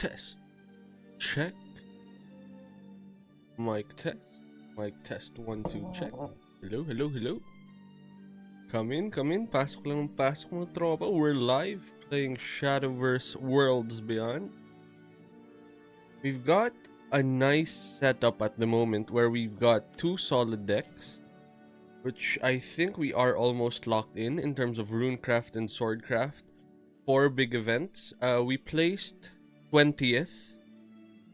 test. Check. Mic test. Mic test. 1, 2, check. Hello, hello, hello. Come in, come in. Pasok lang ng pasok mga tropa. We're live playing Shadowverse Worlds Beyond. We've got a nice setup at the moment where we've got 2 solid decks, which I think we are almost locked in terms of Runecraft and Swordcraft. 4 big events. We placed 20th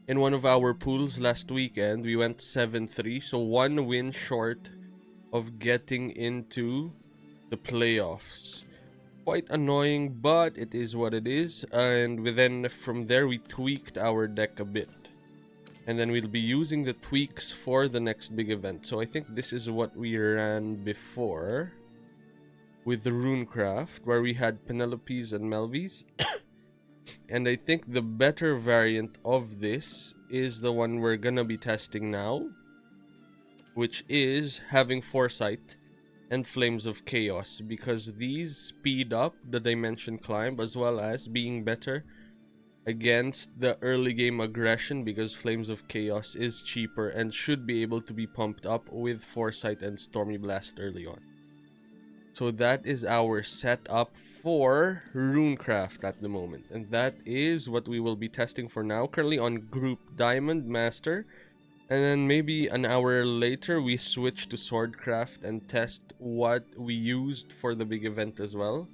in one of our pools last weekend. We went 7-3, so 1 win short of getting into the playoffs. Quite annoying, but it is what it is. And then from there, we tweaked our deck a bit. And then we'll be using the tweaks for the next big event. So I think this is what we ran before with the Runecraft, where we had Penelopes and Melvies. And I think the better variant of this is the one we're gonna be testing now, which is having Foresight and Flames of Chaos, because these speed up the dimension climb as well as being better against the early game aggression, because Flames of Chaos is cheaper and should be able to be pumped up with Foresight and Stormy Blast early on. So that is our setup for Runecraft at the moment, and that is what we will be testing for now, currently on Group Diamond Master. And then maybe an hour later we switch to Swordcraft and test what we used for the big event as well.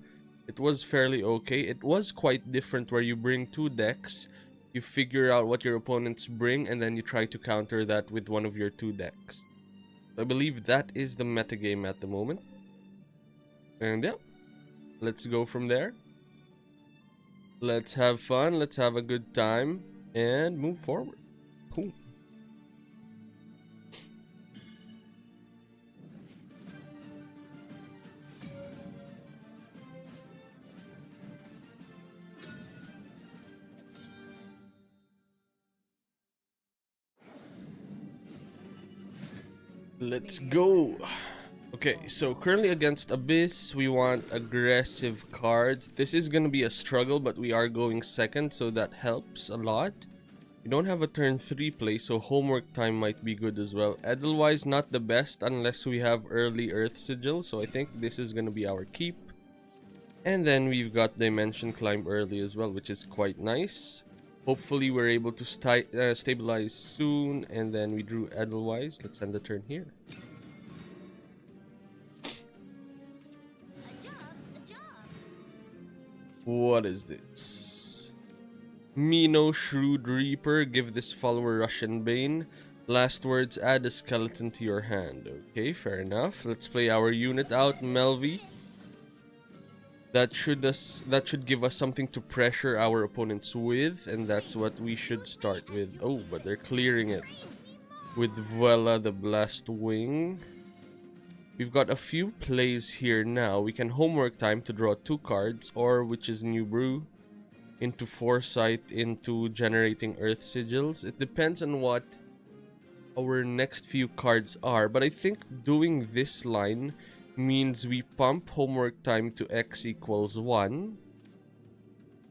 It was fairly okay. It was quite different, where you bring 2 decks, you figure out what your opponents bring, and then you try to counter that with one of your 2 decks. I believe that is the metagame at the moment. And yeah, let's go from there. Let's have fun, let's have a good time, and move forward. Cool. Let's go. Okay, so currently against Abyss, we want aggressive cards. This is gonna be a struggle, but we are going second, so that helps a lot. We don't have a turn 3 play, so homework time might be good as well. Edelweiss, not the best unless we have early Earth Sigil, so I think this is gonna be our keep. And then we've got Dimension Climb early as well, which is quite nice. Hopefully we're able to stabilize soon, and then we drew Edelweiss. Let's end the turn here. What is this? Mino Shrewd Reaper. Give this follower Russian Bane. Last words, add a skeleton to your hand. Okay, fair enough. Let's play our unit out, Melvi. That should give us something to pressure our opponents with, and that's what we should start with. Oh, but they're clearing it with Vela the Blast Wing. We've got a few plays here now. We can homework time to draw 2 cards, or which is New Brew, into Foresight, into generating Earth Sigils. It depends on what our next few cards are, but I think doing this line means we pump homework time to X equals 1,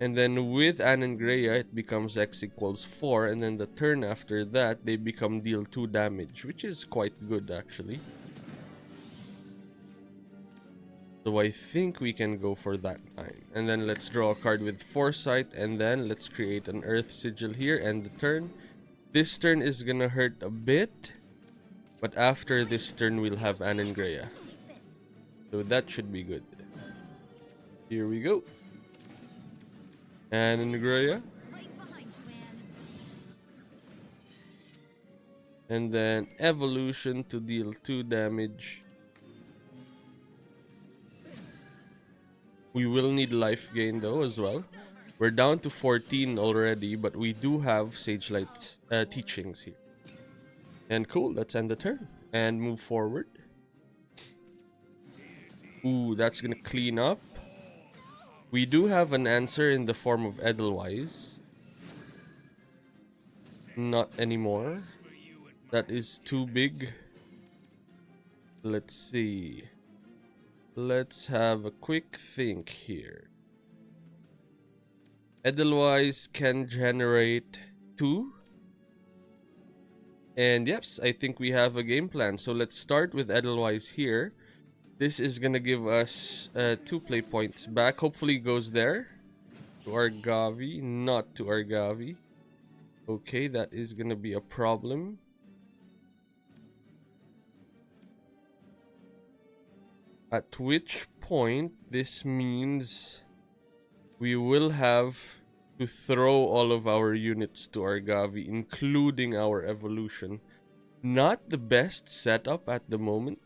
and then with Anangrea it becomes X equals 4, and then the turn after that they become deal 2 damage, which is quite good actually. So I think we can go for that line. And then let's draw a card with Foresight, and then let's create an Earth Sigil here, and the turn. This turn is gonna hurt a bit, but after this turn we'll have Anangrea. So that should be good. Here we go. Anangrea. And then Evolution to deal 2 damage. We will need life gain though as well. We're down to 14 already, but we do have Sage Light teachings here. And cool, let's end the turn and move forward. Ooh, that's gonna clean up. We do have an answer in the form of Edelweiss. Not anymore. That is too big. Let's see. Let's have a quick think here. Edelweiss can generate 2. And yes, I think we have a game plan. So let's start with Edelweiss here. This is gonna give us 2 play points back. Hopefully it goes there. To Argavi, not to Argavi. Okay, that is gonna be a problem. At which point this means we will have to throw all of our units to Argavi, including our evolution. Not the best setup at the moment,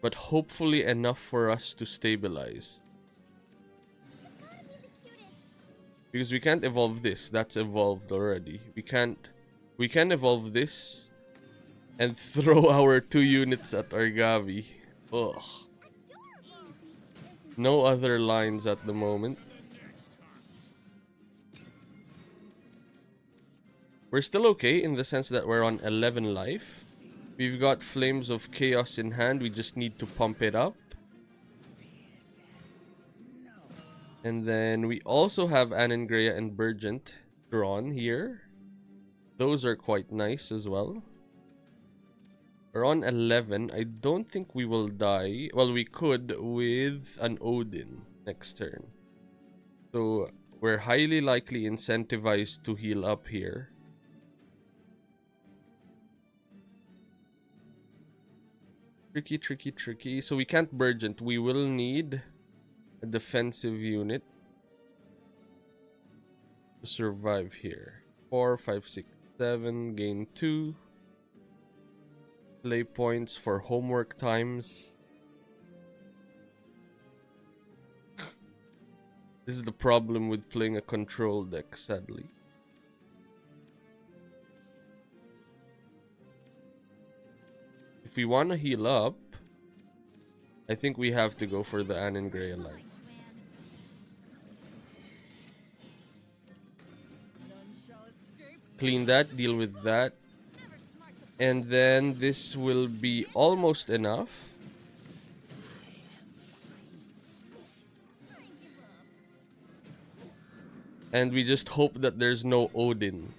but hopefully enough for us to stabilize. Because we can't evolve this. That's evolved already. We can evolve this and throw our 2 units at Argavi. Ugh. No other lines at the moment. We're still okay in the sense that we're on 11 life. We've got Flames of Chaos in hand. We just need to pump it up. And then we also have Anangrea and Burgent drawn here. Those are quite nice as well. We're on 11. I don't think we will die. Well, we could with an Odin next turn. So we're highly likely incentivized to heal up here. Tricky, tricky, tricky. So we can't Burgent. We will need a defensive unit to survive here. 4, 5, 6, 7. Gain 2. Play points for homework times. This is the problem with playing a control deck, sadly. If we want to heal up, I think we have to go for the Anangrea line. Clean that, deal with that. And then this will be almost enough. And we just hope that there's no Odin.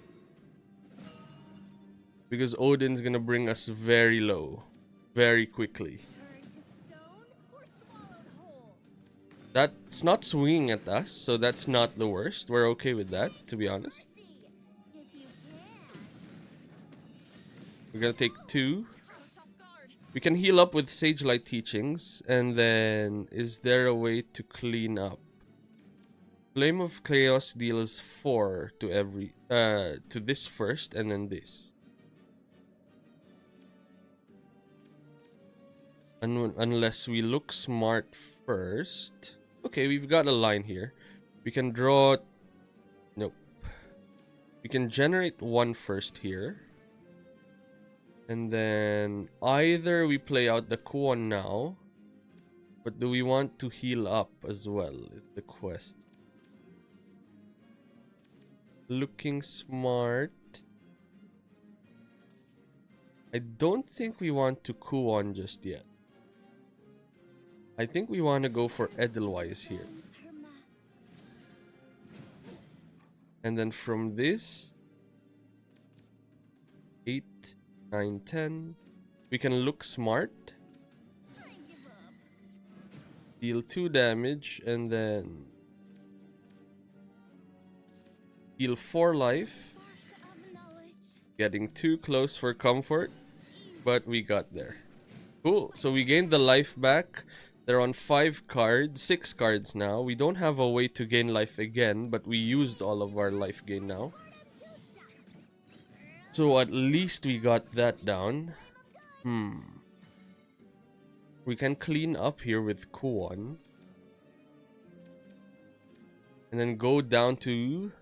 Because Odin's gonna bring us very low. Very quickly. That's not swinging at us, so that's not the worst. We're okay with that, to be honest. We're gonna take 2. We can heal up with Sage Light Teachings. And then, is there a way to clean up? Flame of Chaos deals 4 to every to this first, and then this. Unless we look smart first. Okay, we've got a line here. We can draw. Nope. We can generate 1 first here. And then either we play out the Kuon now, but do we want to heal up as well is the quest. Looking smart. I don't think we want to Kuon just yet. I think we want to go for Edelweiss here. And then from this 8, 9, 10. We can look smart. Deal 2 damage and then heal 4 life. Getting too close for comfort, but we got there. Cool. So we gained the life back. They're on 5 cards, 6 cards now. We don't have a way to gain life again, but we used all of our life gain now. So at least we got that down. We can clean up here with Kuon. And then go down to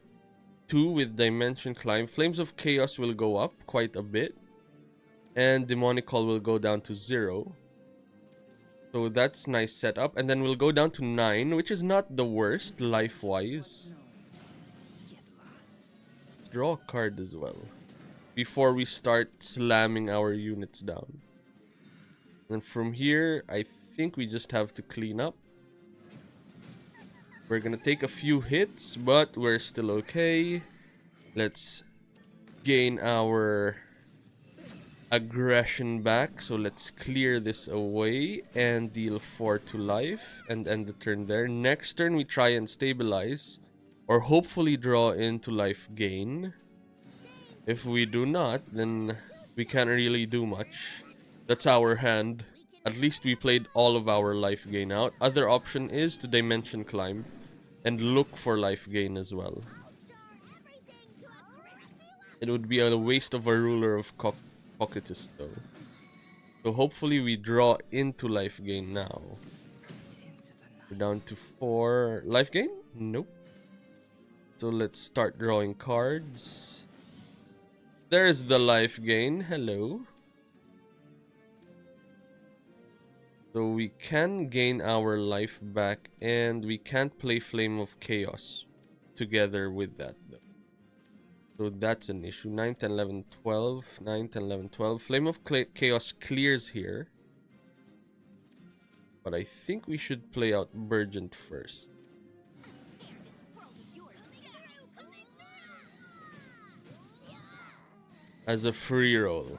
2 with Dimension Climb. Flames of Chaos will go up quite a bit. And Demonic Call will go down to 0. So that's nice setup. And then we'll go down to 9, which is not the worst life-wise. Let's draw a card as well before we start slamming our units down. And from here, I think we just have to clean up. We're gonna take a few hits, but we're still okay. Let's gain our aggression back. So let's clear this away and deal 4 to life and end the turn there. Next turn, we try and stabilize or hopefully draw into life gain. If we do not, then we can't really do much. That's our hand. At least we played all of our life gain out. Other option is to dimension climb and look for life gain as well. It would be a waste of a ruler of Cocytus though. So hopefully we draw into life gain now. We're down to 4 life gain? Nope. So let's start drawing cards. There's the life gain. Hello. So we can gain our life back, and we can't play Flame of Chaos together with that though. So that's an issue. 9, 10, 11, 12. 9, 10, 11, 12. Flame of Chaos clears here. But I think we should play out Burgent first. As a free roll.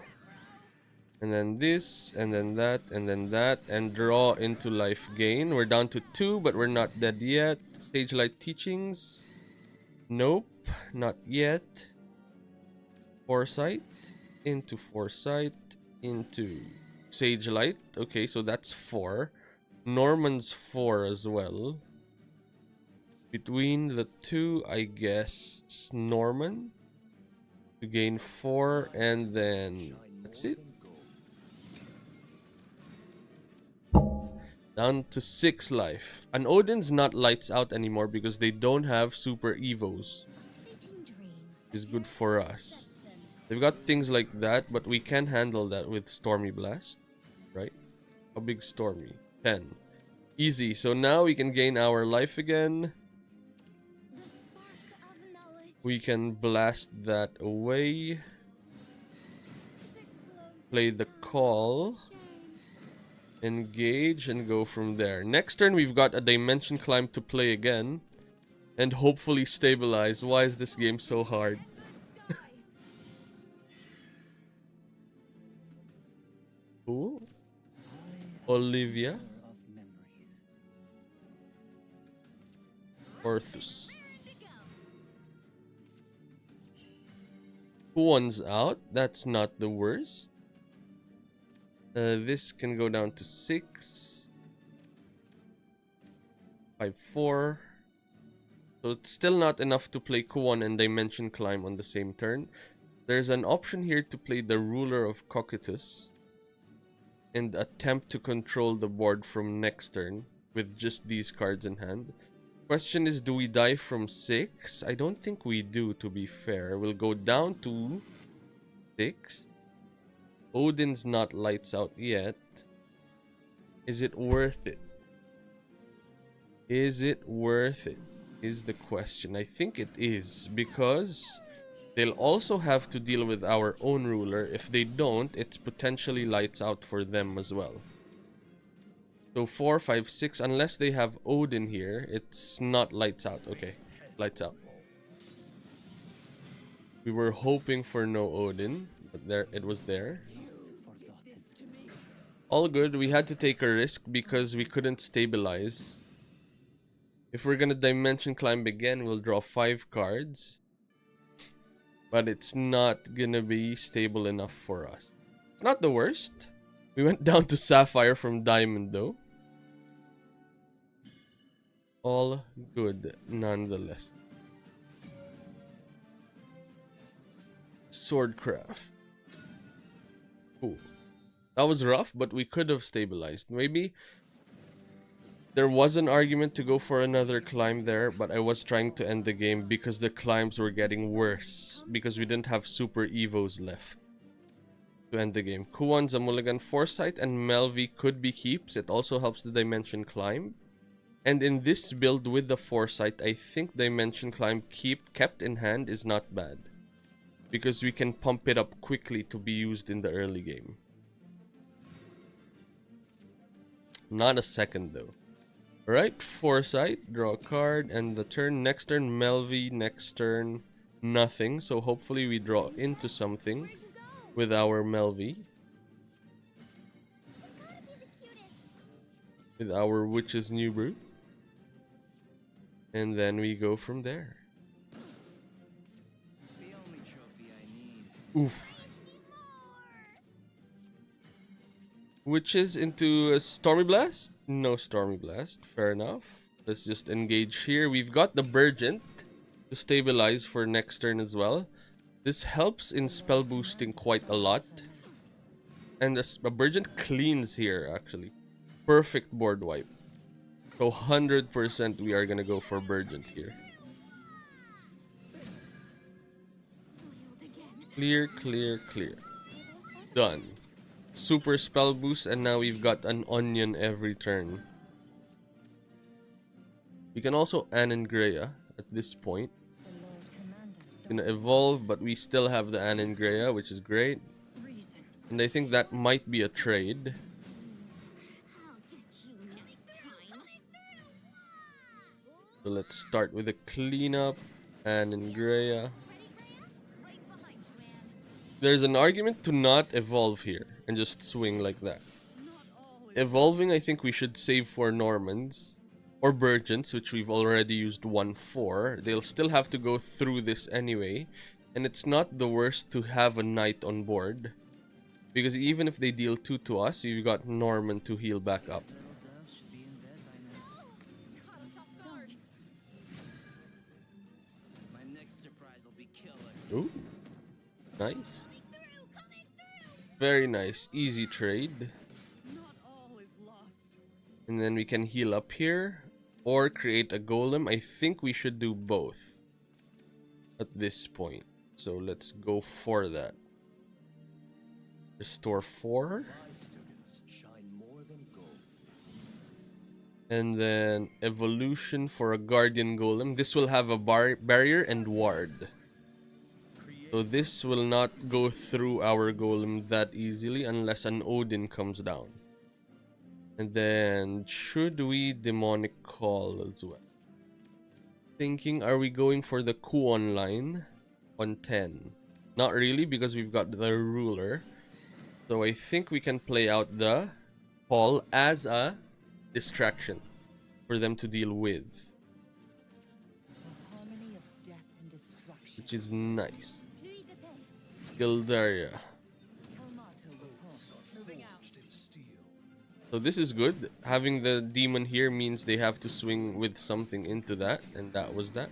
And then this, and then that, and then that, and draw into life gain. We're down to 2, but we're not dead yet. Sage Light Teachings. Nope, not yet. Foresight. Into Foresight. Into Sage Light. Okay, so that's 4. Norman's 4 as well. Between the two, I guess Norman. To gain 4, and then that's it. Down to 6 life. And Odin's not lights out anymore because they don't have super evos. Is good for us. They've got things like that, but we can handle that with Stormy Blast. Right? How big Stormy? 10. Easy. So now we can gain our life again. We can blast that away. Play the call. Engage and go from there. Next turn, we've got a dimension climb to play again. And hopefully stabilize. Why is this game so hard? Who? Olivia. Orthus. Who one's out? That's not the worst. This can go down to 6. 5, 4. So it's still not enough to play Kuon and Dimension Climb on the same turn. There's an option here to play the Ruler of Cocytus and attempt to control the board from next turn with just these cards in hand. Question is, do we die from 6? I don't think we do, to be fair. We'll go down to 6. Odin's not lights out yet. Is it worth it? Is it worth it? Is the question. I think it is, because they'll also have to deal with our own ruler. If they don't, it's potentially lights out for them as well. So 4, 5, 6, unless they have Odin here, it's not lights out. Okay, lights out. We were hoping for no Odin, but there it was there. All good. We had to take a risk because we couldn't stabilize. If we're gonna dimension climb again, we'll draw 5 cards. But it's not gonna be stable enough for us. It's not the worst. We went down to Sapphire from Diamond though. All good nonetheless. Swordcraft. Cool. That was rough, but we could have stabilized. Maybe there was an argument to go for another climb there, but I was trying to end the game because the climbs were getting worse. Because we didn't have super evos left to end the game. Kuon's a mulligan. Foresight and Melvi could be keeps. It also helps the dimension climb. And in this build with the Foresight, I think dimension climb kept in hand is not bad. Because we can pump it up quickly to be used in the early game. Not a second though. Right, Foresight, draw a card, and the turn, next turn, Melvy, next turn, nothing. So hopefully we draw into something with our Melvy. With our Witch's New Brew. And then we go from there. Oof. Witches into a Stormy Blast? No Stormy Blast. Fair enough. Let's just engage here. We've got the Burgent to stabilize for next turn as well. This helps in spell boosting quite a lot. And a Burgent cleans here, actually. Perfect board wipe. So 100% we are gonna go for Burgent here. Clear, clear, clear. Done. Super spell boost, and now we've got an onion every turn. We can also Anangrea at this point. It's gonna evolve, but we still have the Anangrea, which is great. And I think that might be a trade. So let's start with a cleanup. Anangrea. There's an argument to not evolve here and just swing like that. Evolving, I think we should save for Normans or Burgents, which we've already used one for. They'll still have to go through this anyway, and it's not the worst to have a knight on board, because even if they deal 2 to us, we've got Norman to heal back up. Ooh, nice. Very nice, easy trade. And then we can heal up here or create a golem. I think we should do both at this point. So let's go for that. Restore 4. And then evolution for a guardian golem. This will have a barrier and ward. So this will not go through our golem that easily unless an Odin comes down. And then should we demonic call as well? Thinking, are we going for the Kuon line on 10? Not really, because we've got the ruler. So I think we can play out the call as a distraction for them to deal with, which is nice. Gildaria. So this is good. Having the demon here means they have to swing with something into that, and that was that.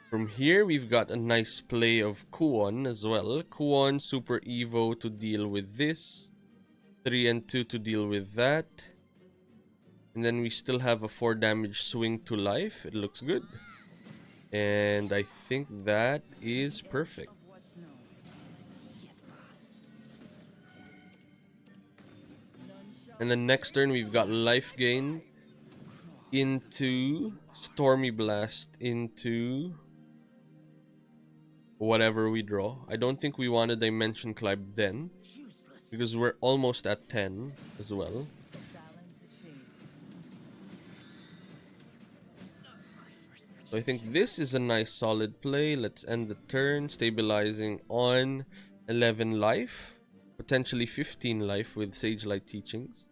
From here, we've got a nice play of Kuon as well. Kuon, Super Evo to deal with this. 3 and 2 to deal with that. And then we still have a 4 damage swing to life. It looks good. And I think that is perfect. And then next turn we've got life gain into Stormy Blast into whatever we draw. I don't think we want a Dimension Climb then, because we're almost at 10 as well. So I think this is a nice solid play. Let's end the turn, stabilizing on 11 life, potentially 15 life with Sage Light Teachings.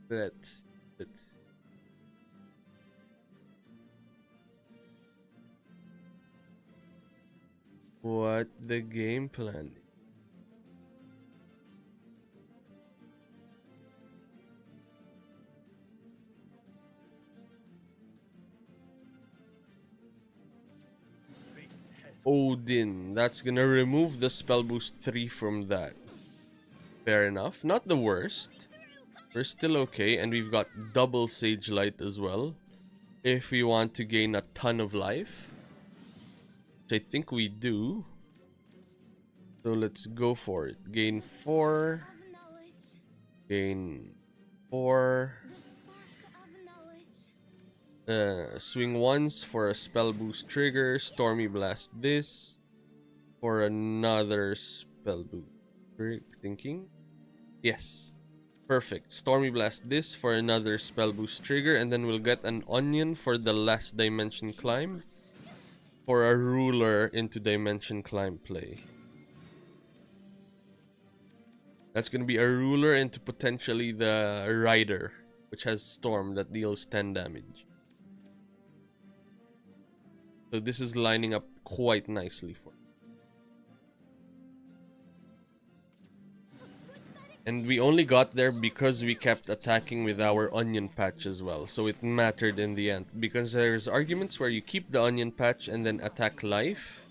Let's what the game plan. Odin, that's gonna remove the spell boost 3 from that. Fair enough, not the worst. We're still okay, and we've got double Sage Light as well if we want to gain a ton of life, which I think we do. So let's go for it. Gain 4, gain 4, swing once for a spell boost trigger, Stormy Blast this for another spell boost. Thinking. Yes. Perfect. Stormy Blast this for another spell boost trigger, and then we'll get an onion for the last dimension climb for a ruler into dimension climb play. That's going to be a ruler into potentially the rider, which has storm that deals 10 damage. So this is lining up quite nicely for. And we only got there because we kept attacking with our onion patch as well. So it mattered in the end. Because there's arguments where you keep the onion patch and then attack life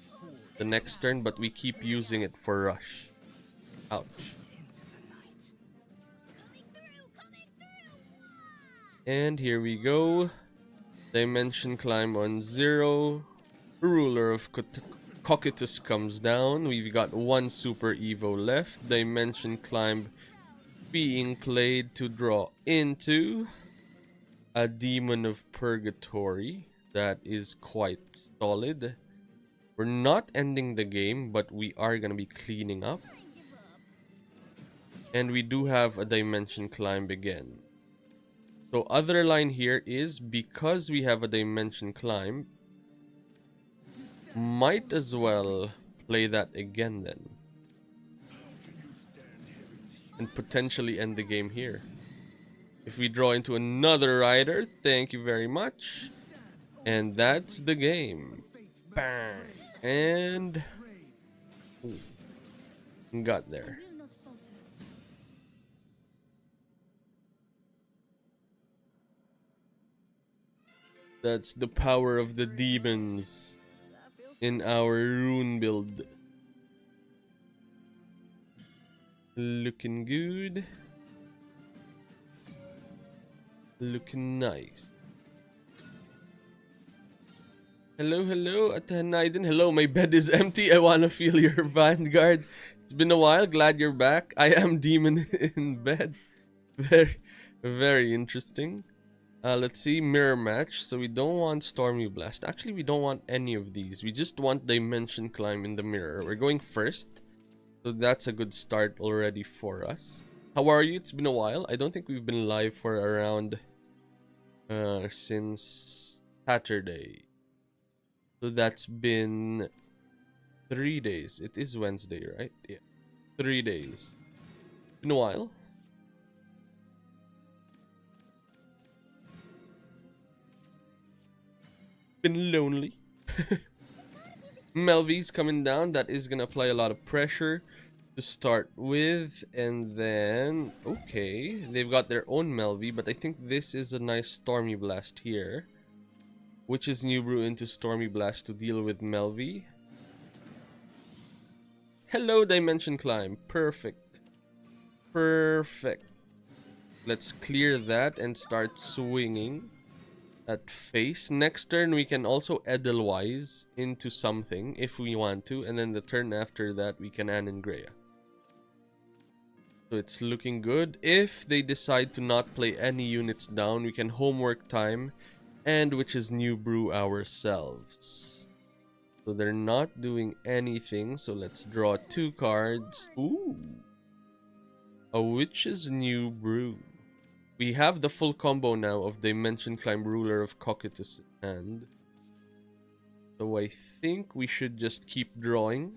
the next turn, but we keep using it for rush. Ouch. And here we go. Dimension climb on 0. Ruler of Cocytus comes down. We've got one Super Evo left. Dimension climb being played to draw into a Demon of Purgatory. That is quite solid. We're not ending the game, but we are going to be cleaning up. And we do have a Dimension climb again. So other line here is, because we have a dimension climb, might as well play that again then. And potentially end the game here. If we draw into another rider, thank you very much. And that's the game. Bang! And got there. That's the power of the demons in our rune build. Looking good. Looking nice. Hello, hello, Atanaiden. Hello, my bed is empty. I wanna feel your vanguard. It's been a while. Glad you're back. I am demon in bed. Very interesting. Let's see, mirror match. So we don't want Stormy Blast. Actually, we don't want any of these. We just want Dimension Climb in the mirror. We're going first. So that's a good start already for us. How are you? It's been a while. I don't think we've been live for around since Saturday. So that's been 3 days. It is Wednesday, right? Yeah. 3 days. Been a while. Been lonely. Melvy's coming down. That is gonna apply a lot of pressure to start with, and then okay, they've got their own Melvy, but I think this is a nice Stormy Blast here, which is New Brew into Stormy Blast to deal with Melvy. Hello, Dimension Climb. Perfect. Perfect. Let's clear that and start swinging at face. Next turn we can also Edelweiss into something if we want to, and then the turn after that we can Anangrea. So it's looking good. If they decide to not play any units down, we can homework time and which is New Brew ourselves. So they're not doing anything, so let's draw 2 cards. Ooh, a Witch's New Brew. We have the full combo now of Dimension Climb, Ruler of Cocytus in hand. So I think we should just keep drawing.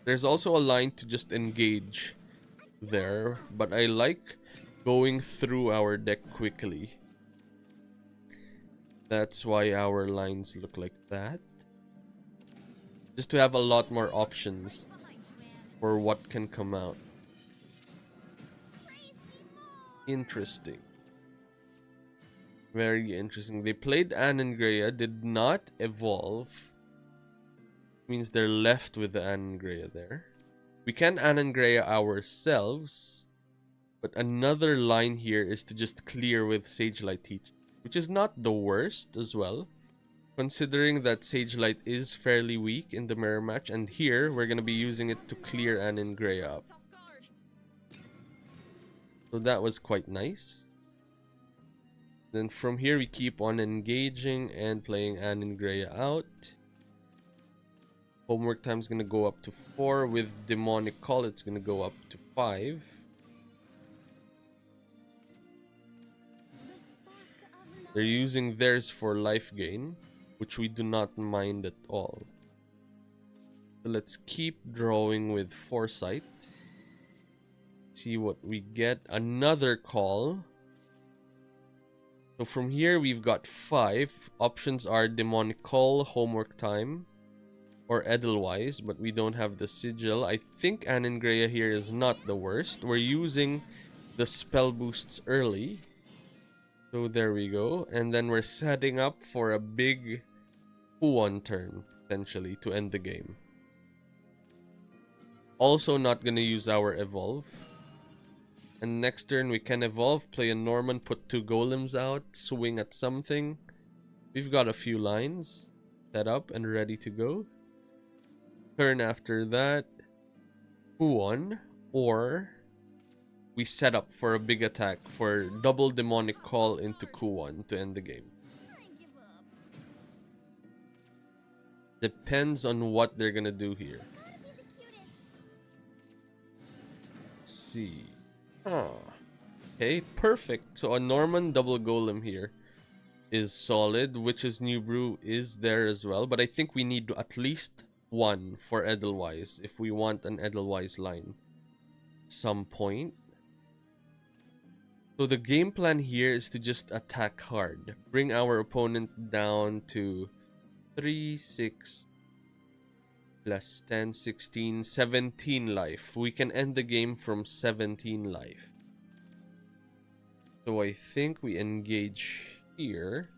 There's also a line to just engage there, but I like going through our deck quickly. That's why our lines look like that. Just to have a lot more options for what can come out. Interesting. Very interesting. They played Anangrea, did not evolve. Means they're left with the Anangrea there. We can Anangrea ourselves, but another line here is to just clear with Sagelight Teach, which is not the worst as well, considering that Sagelight is fairly weak in the mirror match, and here we're going to be using it to clear Anangrea up. So that was quite nice. Then from here we keep on engaging and playing Anangrea out. Homework time is gonna go up to 4. With Demonic Call, it's gonna go up to 5. They're using theirs for life gain, which we do not mind at all. So let's keep drawing with Foresight. See what we get. Another call. So from here, we've got 5. Options are Demonic Call, Homework Time, or Edelweiss, but we don't have the sigil. I think Anangrea here is not the worst. We're using the spell boosts early. So there we go. And then we're setting up for a big Huon turn, potentially, to end the game. Also not gonna use our evolve. And next turn we can evolve, play a Norman, put 2 golems out, swing at something. We've got a few lines set up and ready to go. Turn after that, Huon, or we set up for a big attack for double Demonic Call into Kuon to end the game. Depends on what they're gonna do here. Let's see. Okay, perfect. So a Norman double Golem here is solid. Witch's New Brew is there as well, but I think we need at least 1 for Edelweiss if we want an Edelweiss line at some point. So the game plan here is to just attack hard. Bring our opponent down to 3, 6, plus 10, 16, 17 life. We can end the game from 17 life. So I think we engage here.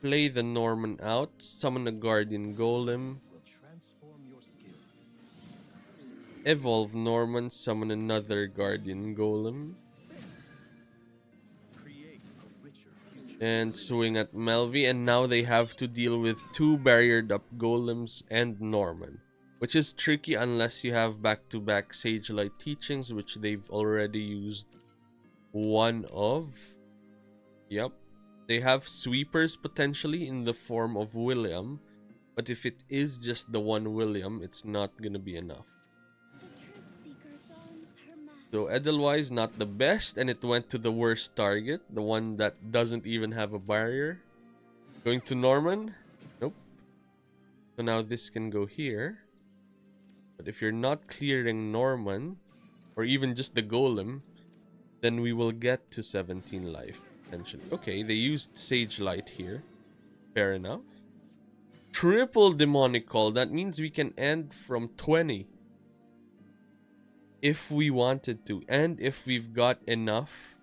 Play the Norman out. Summon a Guardian Golem. Evolve Norman. Summon another Guardian Golem. And swing at Melvi. And now they have to deal with 2 barriered up Golems and Norman. Which is tricky unless you have back-to-back Sagelight Teachings, which they've already used 1 of. Yep. They have sweepers potentially in the form of William. But if it is just the 1 William, it's not gonna be enough. So Edelweiss not the best, and it went to the worst target, the one that doesn't even have a barrier. Going to Norman? Nope. So now this can go here. But if you're not clearing Norman, or even just the Golem, then we will get to 17 life, potentially. Okay, they used Sage Light here. Fair enough. Triple Demonic Call. That means we can end from 20. If we wanted to, and if we've got enough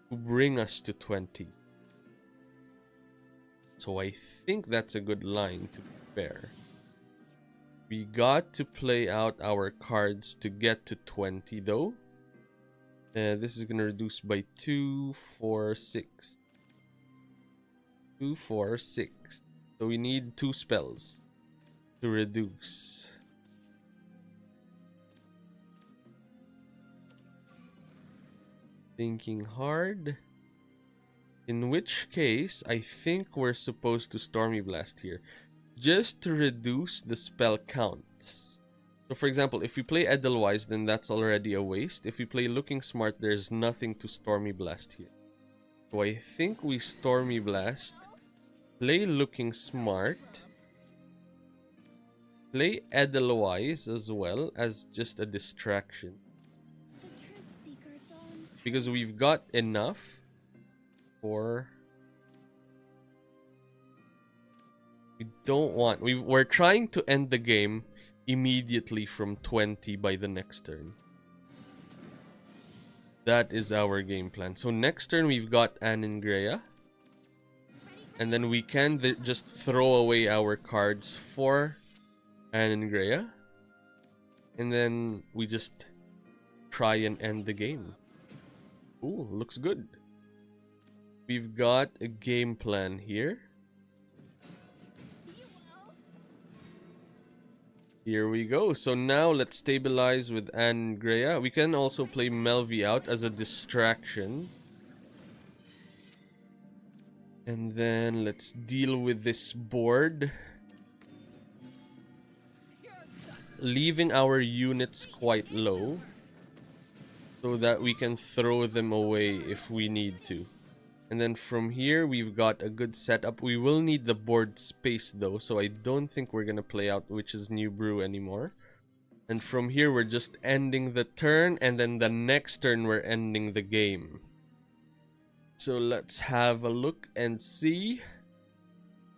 to bring us to 20. So I think that's a good line, to be fair. We got to play out our cards to get to 20 though. This is gonna reduce by 2, 4, 6. 2, 4, 6. So we need 2 spells to reduce. Thinking hard. In which case, I think we're supposed to Stormy Blast here. Just to reduce the spell counts. So for example, if we play Edelweiss, then that's already a waste. If we play Looking Smart, there's nothing to Stormy Blast here. So I think we Stormy Blast. Play Looking Smart. Play Edelweiss as well as just a distraction. Because we've got enough for... We don't want... We're trying to end the game immediately from 20 by the next turn. That is our game plan. So next turn we've got Anangrea. And then we can just throw away our cards for Anangrea. And then we just try and end the game. Ooh, looks good. We've got a game plan here. Here we go. So now let's stabilize with Anangrea. We can also play Melvi out as a distraction. And then let's deal with this board. leaving our units quite low so that we can throw them away if we need to. And then from here, we've got a good setup. We will need the board space though, so I don't think we're gonna play out Witch's New Brew anymore. And from here, we're just ending the turn, and then the next turn, we're ending the game. So let's have a look and see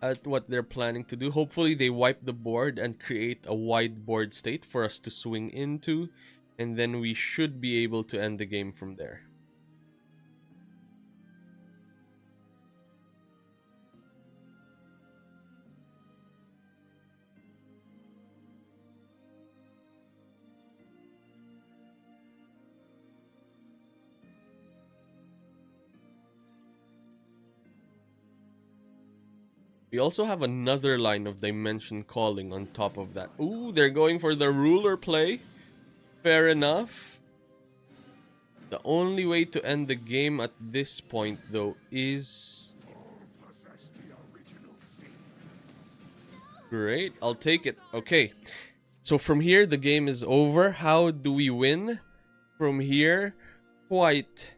at what they're planning to do. Hopefully, they wipe the board and create a wide board state for us to swing into, and then we should be able to end the game from there. We also have another line of Dimension Calling on top of that. Ooh, they're going for the ruler play. Fair enough. The only way to end the game at this point, though, is... Great, I'll take it. Okay, so from here, the game is over. How do we win? From here, quite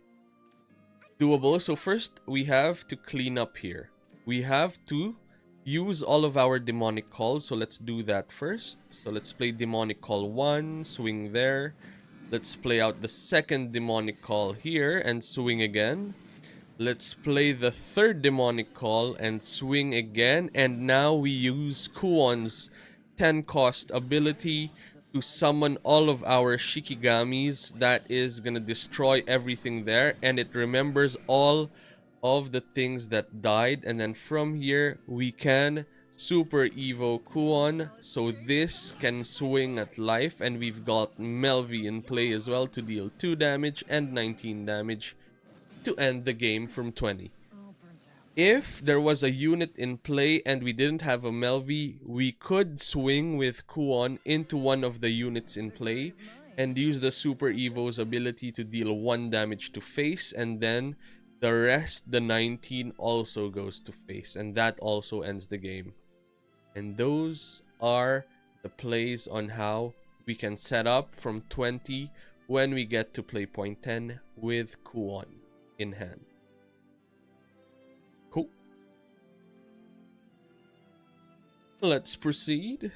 doable. So first, we have to clean up here. We have to use all of our demonic calls, so let's do that first. So let's play demonic call 1, swing there. Let's play out the second demonic call here and swing again. Let's play the third demonic call and swing again. And now we use Kuon's 10 cost ability to summon all of our Shikigamis. That is gonna destroy everything there, and it remembers all of the things that died. And then from here we can Super Evo Kuon, so this can swing at life, and we've got Melvi in play as well to deal 2 damage and 19 damage to end the game from 20. If there was a unit in play and we didn't have a Melvi, we could swing with Kuon into one of the units in play and use the Super Evo's ability to deal 1 damage to face, and then the rest, the 19, also goes to face, and that also ends the game. And those are the plays on how we can set up from 20 when we get to play point 10 with Kuon in hand. Cool. Let's proceed.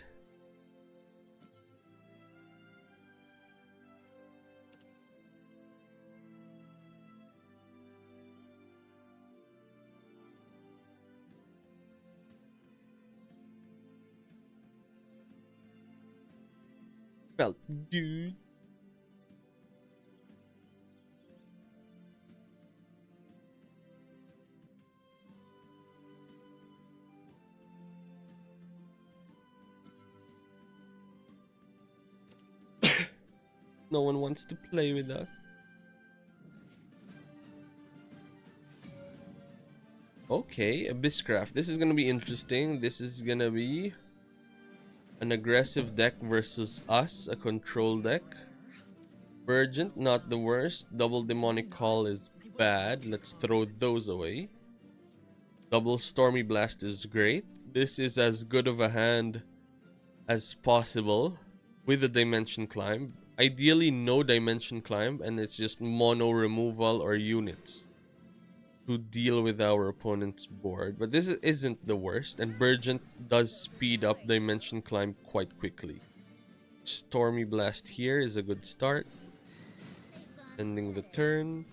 Well, dude. No one wants to play with us. Okay, Abysscraft. This is gonna be interesting. This is gonna be an aggressive deck versus us, a control deck. Urgent, not the worst. Double Demonic Call is bad. Let's throw those away. Double Stormy Blast is great. This is as good of a hand as possible with a Dimension Climb. Ideally, no Dimension Climb, and it's just mono removal or units to deal with our opponent's board. But this isn't the worst, and Burgent does speed up Dimension Climb quite quickly. Stormy Blast here is a good start. Ending the turn.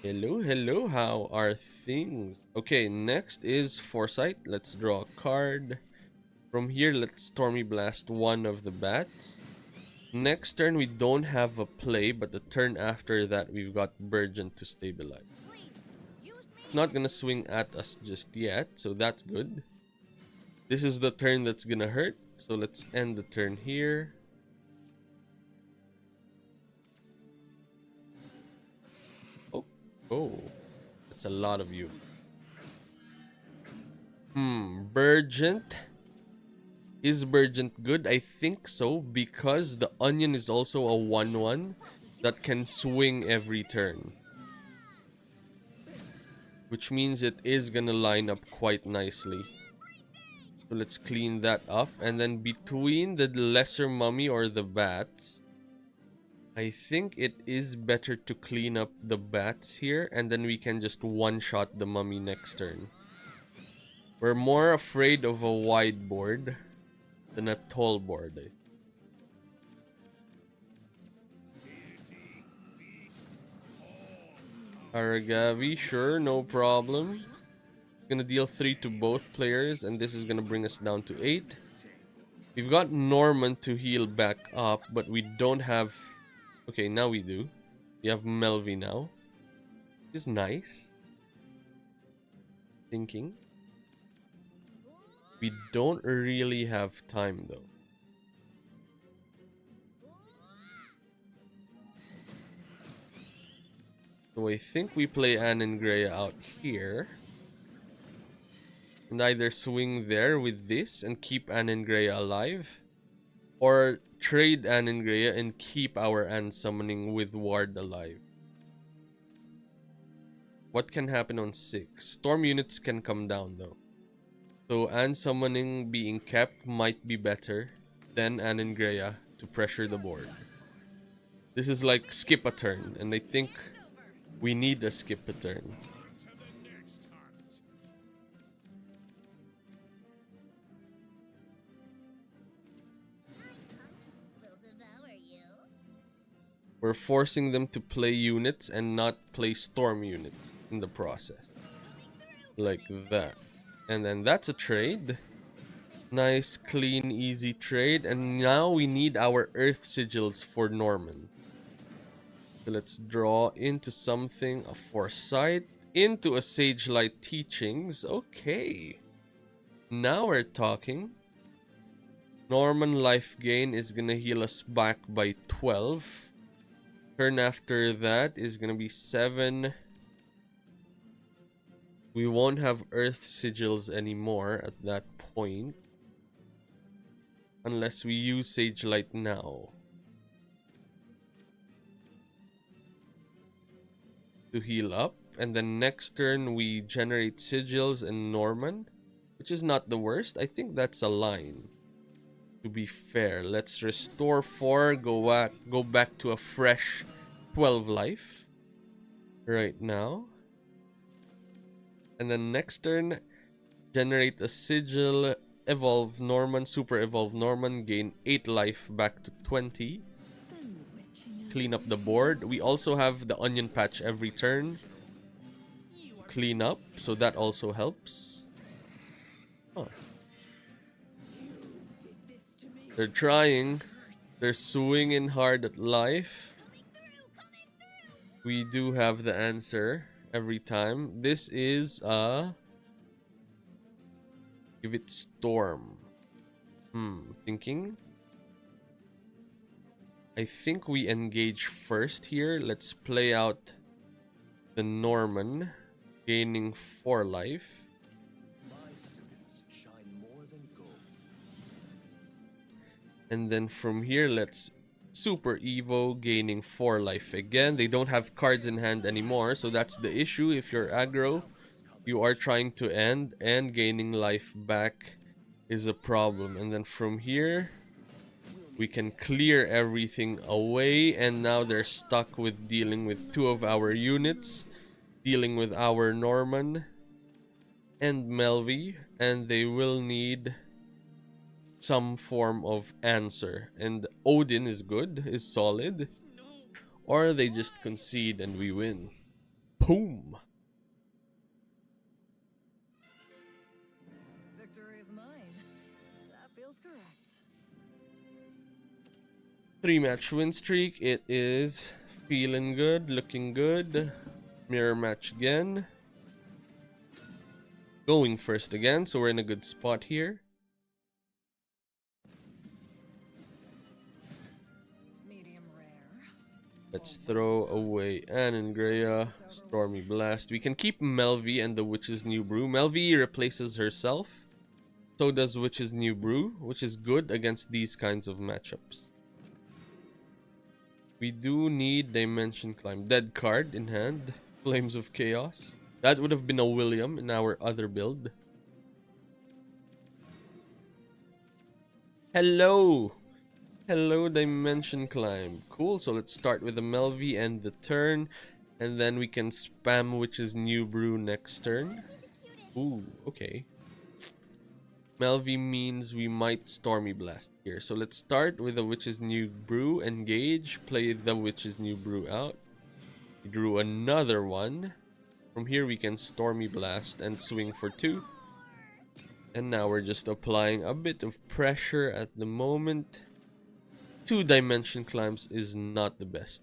Hello, hello, how are things? Okay, next is Foresight. Let's draw a card. From here, let's Stormy Blast one of the bats. Next turn, we don't have a play, but the turn after that, we've got Burgent to stabilize. It's not gonna swing at us just yet, so that's good. This is the turn that's gonna hurt, so let's end the turn here. Oh, that's a lot of you. Burgent. Is Burgent good? I think so, because the Onion is also a 1/1 that can swing every turn. Which means it is gonna line up quite nicely. So let's clean that up. And then between the lesser mummy or the bats, I think it is better to clean up the bats here, and then we can just one-shot the mummy next turn. We're more afraid of a wide board than a tall board. Aragavi, sure, no problem. Gonna deal 3 to both players, and this is gonna bring us down to 8. We've got Norman to heal back up, but we don't have... Okay, now we do. We have Melvi now. Which is nice. Thinking. We don't really have time though. So I think we play Anne and Greya out here. And either swing there with this and keep Anne and Greya alive, or trade Anne and Greya and keep our Anne summoning with Ward alive. What can happen on 6? Storm units can come down though. So Anne summoning being kept might be better than Anne and Greya to pressure the board. This is like skip a turn, and I think we need a skip a turn. We're forcing them to play units and not play storm units in the process. Like that. And then that's a trade. Nice, clean, easy trade. And now we need our Earth Sigils for Norman. So let's draw into something, a Foresight, into a Sage Light Teachings. Okay. Now we're talking. Norman life gain is gonna heal us back by 12. Turn after that is gonna be 7. We won't have Earth Sigils anymore at that point. Unless we use Sage Light now. To heal up. And then next turn we generate Sigils and Norman. Which is not the worst. I think that's a line. To be fair, let's restore 4, go back to a fresh 12 life right now. And then next turn, generate a sigil, evolve Norman, super evolve Norman, gain 8 life back to 20. Clean up the board. We also have the onion patch every turn. Clean up, so that also helps. Oh. They're trying. They're swinging hard at life. We do have the answer every time. This is give it storm. Thinking. I think we engage first here. Let's play out the Norman, gaining 4 life. And then from here, let's Super Evo, gaining 4 life again. They don't have cards in hand anymore, so that's the issue. If you're aggro, you are trying to end, and gaining life back is a problem. And then from here, we can clear everything away, and now they're stuck with dealing with 2 of our units, dealing with our Norman and Melvi, and they will need some form of answer. And Odin is good, is solid, or they just concede and we win. Boom. Victory is mine. That feels correct. 3-match win streak. It is feeling good, looking good. Mirror match again. Going first again, so we're in a good spot here. Let's throw away Anne and Greya, Stormy Blast. We can keep Melvi and the Witch's New Brew. Melvi replaces herself. So does Witch's New Brew, which is good against these kinds of matchups. We do need Dimension Climb. Dead card in hand. Flames of Chaos. That would have been a William in our other build. Hello! Hello, Dimension Climb. Cool, so let's start with the Melvi and the turn. And then we can spam Witch's New Brew next turn. Ooh, okay. Melvi means we might Stormy Blast here. So let's start with the Witch's New Brew. Engage, play the Witch's New Brew out. We drew another one. From here we can Stormy Blast and swing for 2. And now we're just applying a bit of pressure at the moment. 2 Dimension Climbs is not the best.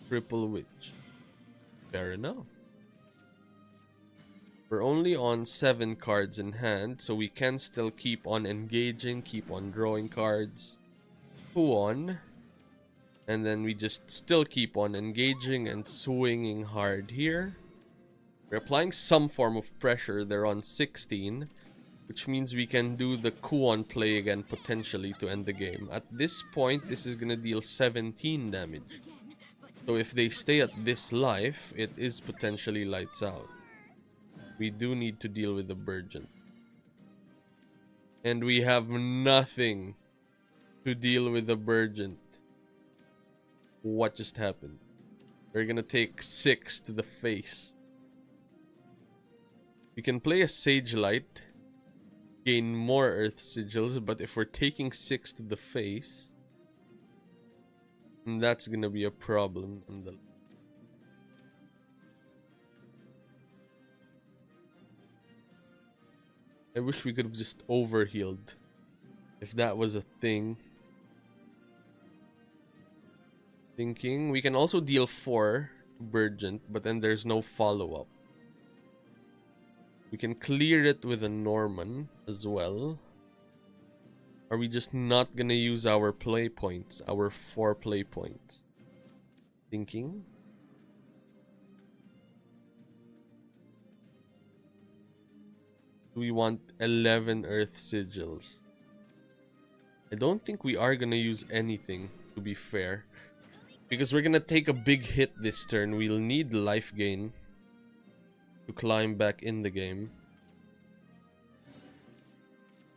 Triple Witch. Fair enough. We're only on 7 cards in hand, so we can still keep on engaging, keep on drawing cards. 2 on. And then we just still keep on engaging and swinging hard here. We're applying some form of pressure. They're on 16. Which means we can do the Kuon play again potentially to end the game. At this point, this is gonna deal 17 damage. So if they stay at this life, it is potentially lights out. We do need to deal with the Burgeon. And we have nothing to deal with the Burgeon. What just happened? We're gonna take 6 to the face. We can play a Sage Light. Gain more Earth Sigils, but if we're taking 6 to the face, that's gonna be a problem. I wish we could have just overhealed, if that was a thing. Thinking we can also deal 4 to Burgent, but then there's no follow-up. We can clear it with a Norman as well. Are we just not gonna use our play points? Our 4 play points? Thinking. We want 11 Earth Sigils. I don't think we are gonna use anything, to be fair. Because we're gonna take a big hit this turn. We'll need life gain to climb back in the game.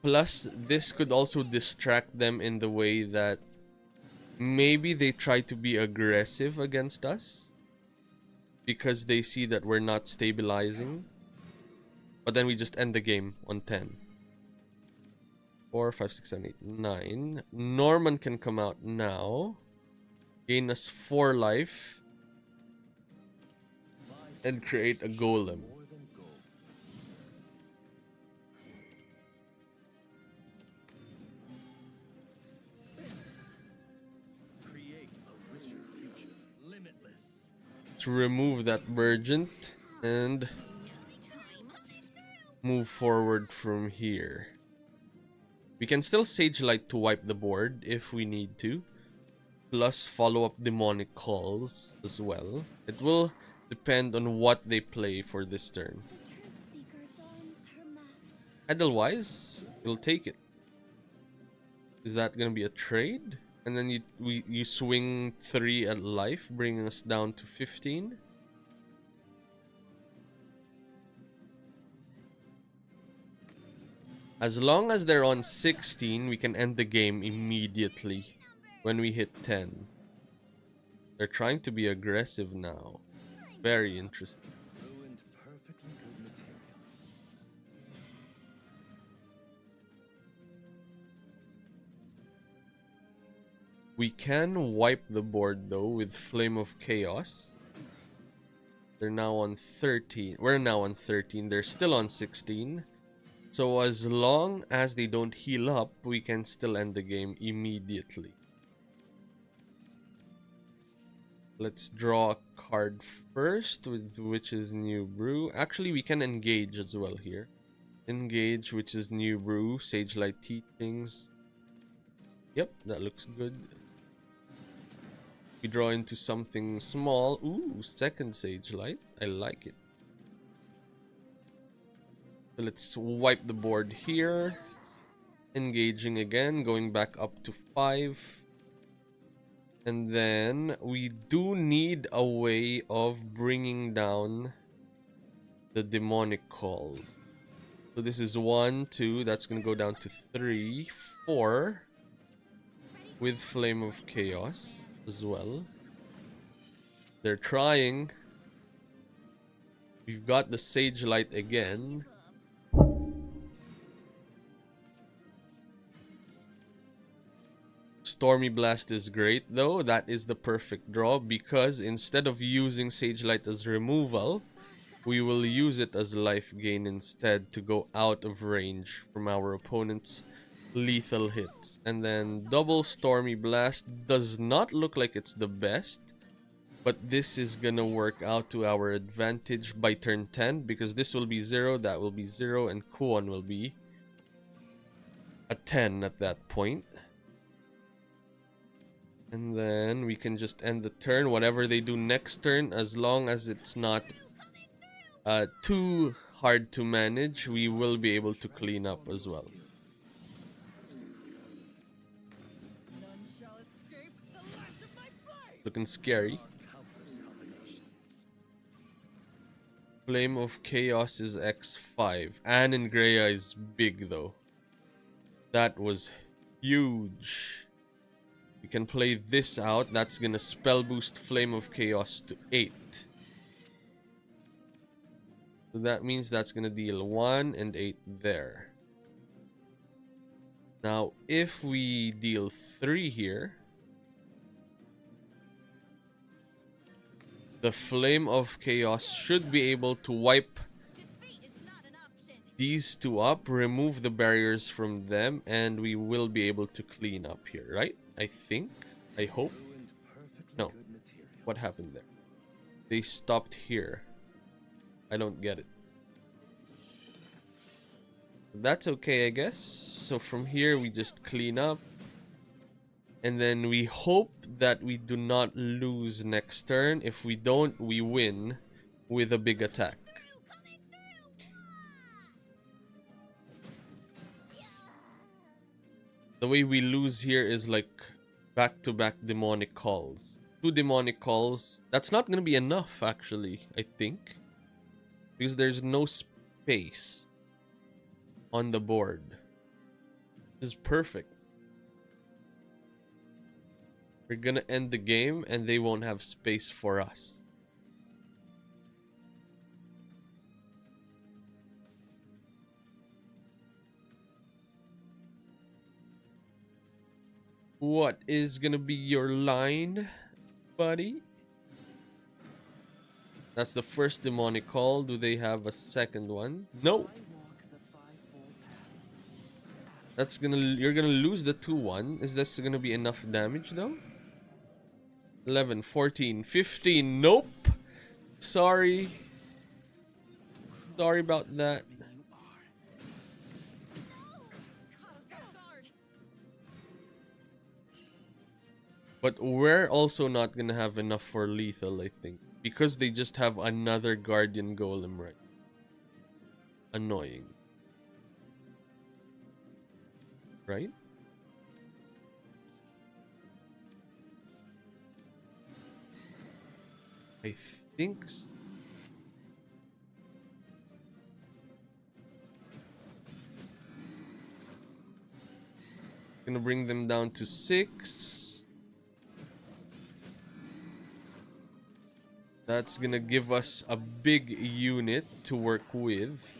Plus, this could also distract them in the way that maybe they try to be aggressive against us because they see that we're not stabilizing. But then we just end the game on 10. 4, 5, 6, 7, 8, 9. Norman can come out now. Gain us 4 life. And create a golem. To remove that Burgent and move forward from here. We can still Sage Light to wipe the board if we need to. Plus follow up Demonic Calls as well. It will depend on what they play for this turn. Otherwise, we'll take it. Is that gonna be a trade? And then you swing 3 at life, bringing us down to 15. As long as they're on 16, we can end the game immediately when we hit 10. They're trying to be aggressive now. Very interesting. We can wipe the board though with Flame of Chaos. They're now on 13. We're now on 13. They're still on 16. So as long as they don't heal up, we can still end the game immediately. Let's draw a card first with Witch's New Brew. Actually, we can engage as well here. Engage Witch's New Brew, Sage Light Teachings. Yep, that looks good. We draw into something small. Ooh, second Sage Light. I like it. So let's wipe the board here. Engaging again, going back up to 5. And then we do need a way of bringing down the demonic calls. So this is 1, 2. That's gonna go down to 3, 4. With Flame of Chaos as well. They're trying. We've got the Sage Light again. Stormy Blast is great though. That is the perfect draw because instead of using Sage Light as removal, we will use it as life gain instead to go out of range from our opponent's lethal hits. And then double Stormy Blast does not look like it's the best, but this is gonna work out to our advantage by turn 10 because this will be 0, that will be 0, and Kuon will be a 10 at that point. And then we can just end the turn. Whatever they do next turn, as long as it's not too hard to manage, we will be able to clean up as well. Looking scary. Flame of Chaos is X5. Anne and Greya is big though. That was huge. We can play this out. That's gonna spell boost Flame of Chaos to 8. So that means that's gonna deal 1 and 8 there. Now if we deal 3 here, the Flame of Chaos should be able to wipe these two up, remove the barriers from them, and we will be able to clean up here, right? I think. I hope. No. What happened there? They stopped here. I don't get it. That's okay, I guess. So from here, we just clean up. And then we hope that we do not lose next turn. If we don't, we win with a big attack. The way we lose here is like back-to-back demonic calls. 2 demonic calls. That's not going to be enough, actually, I think. Because there's no space on the board. This is perfect. We're gonna end the game and they won't have space for us. What is gonna be your line, buddy? That's the first demonic call. Do they have a second one? No. That's gonna, you're gonna lose the 2-1. Is this gonna be enough damage though? 11, 14, 15. Nope. Sorry. Sorry about that. But we're also not gonna have enough for lethal, I think. Because they just have another Guardian Golem, right? Annoying. Right? I think gonna bring them down to 6. That's gonna give us a big unit to work with.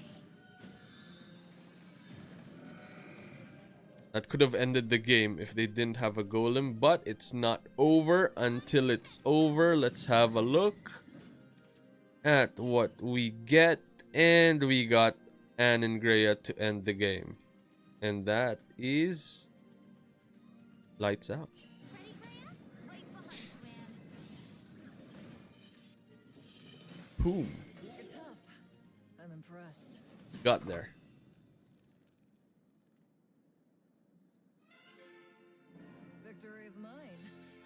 That could have ended the game if they didn't have a golem, but it's not over until it's over. Let's have a look at what we get. And we got Anne and Greya to end the game. And that is lights out. Boom. You're tough. I'm impressed. Got there. Victory is mine.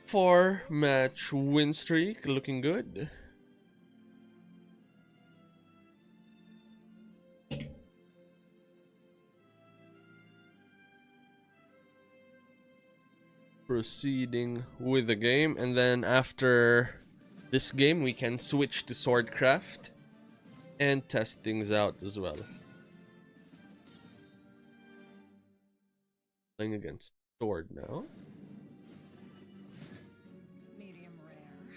4-match win streak, looking good. Proceeding with the game, and then after this game we can switch to Swordcraft and test things out as well. Playing against Sword now. Medium rare.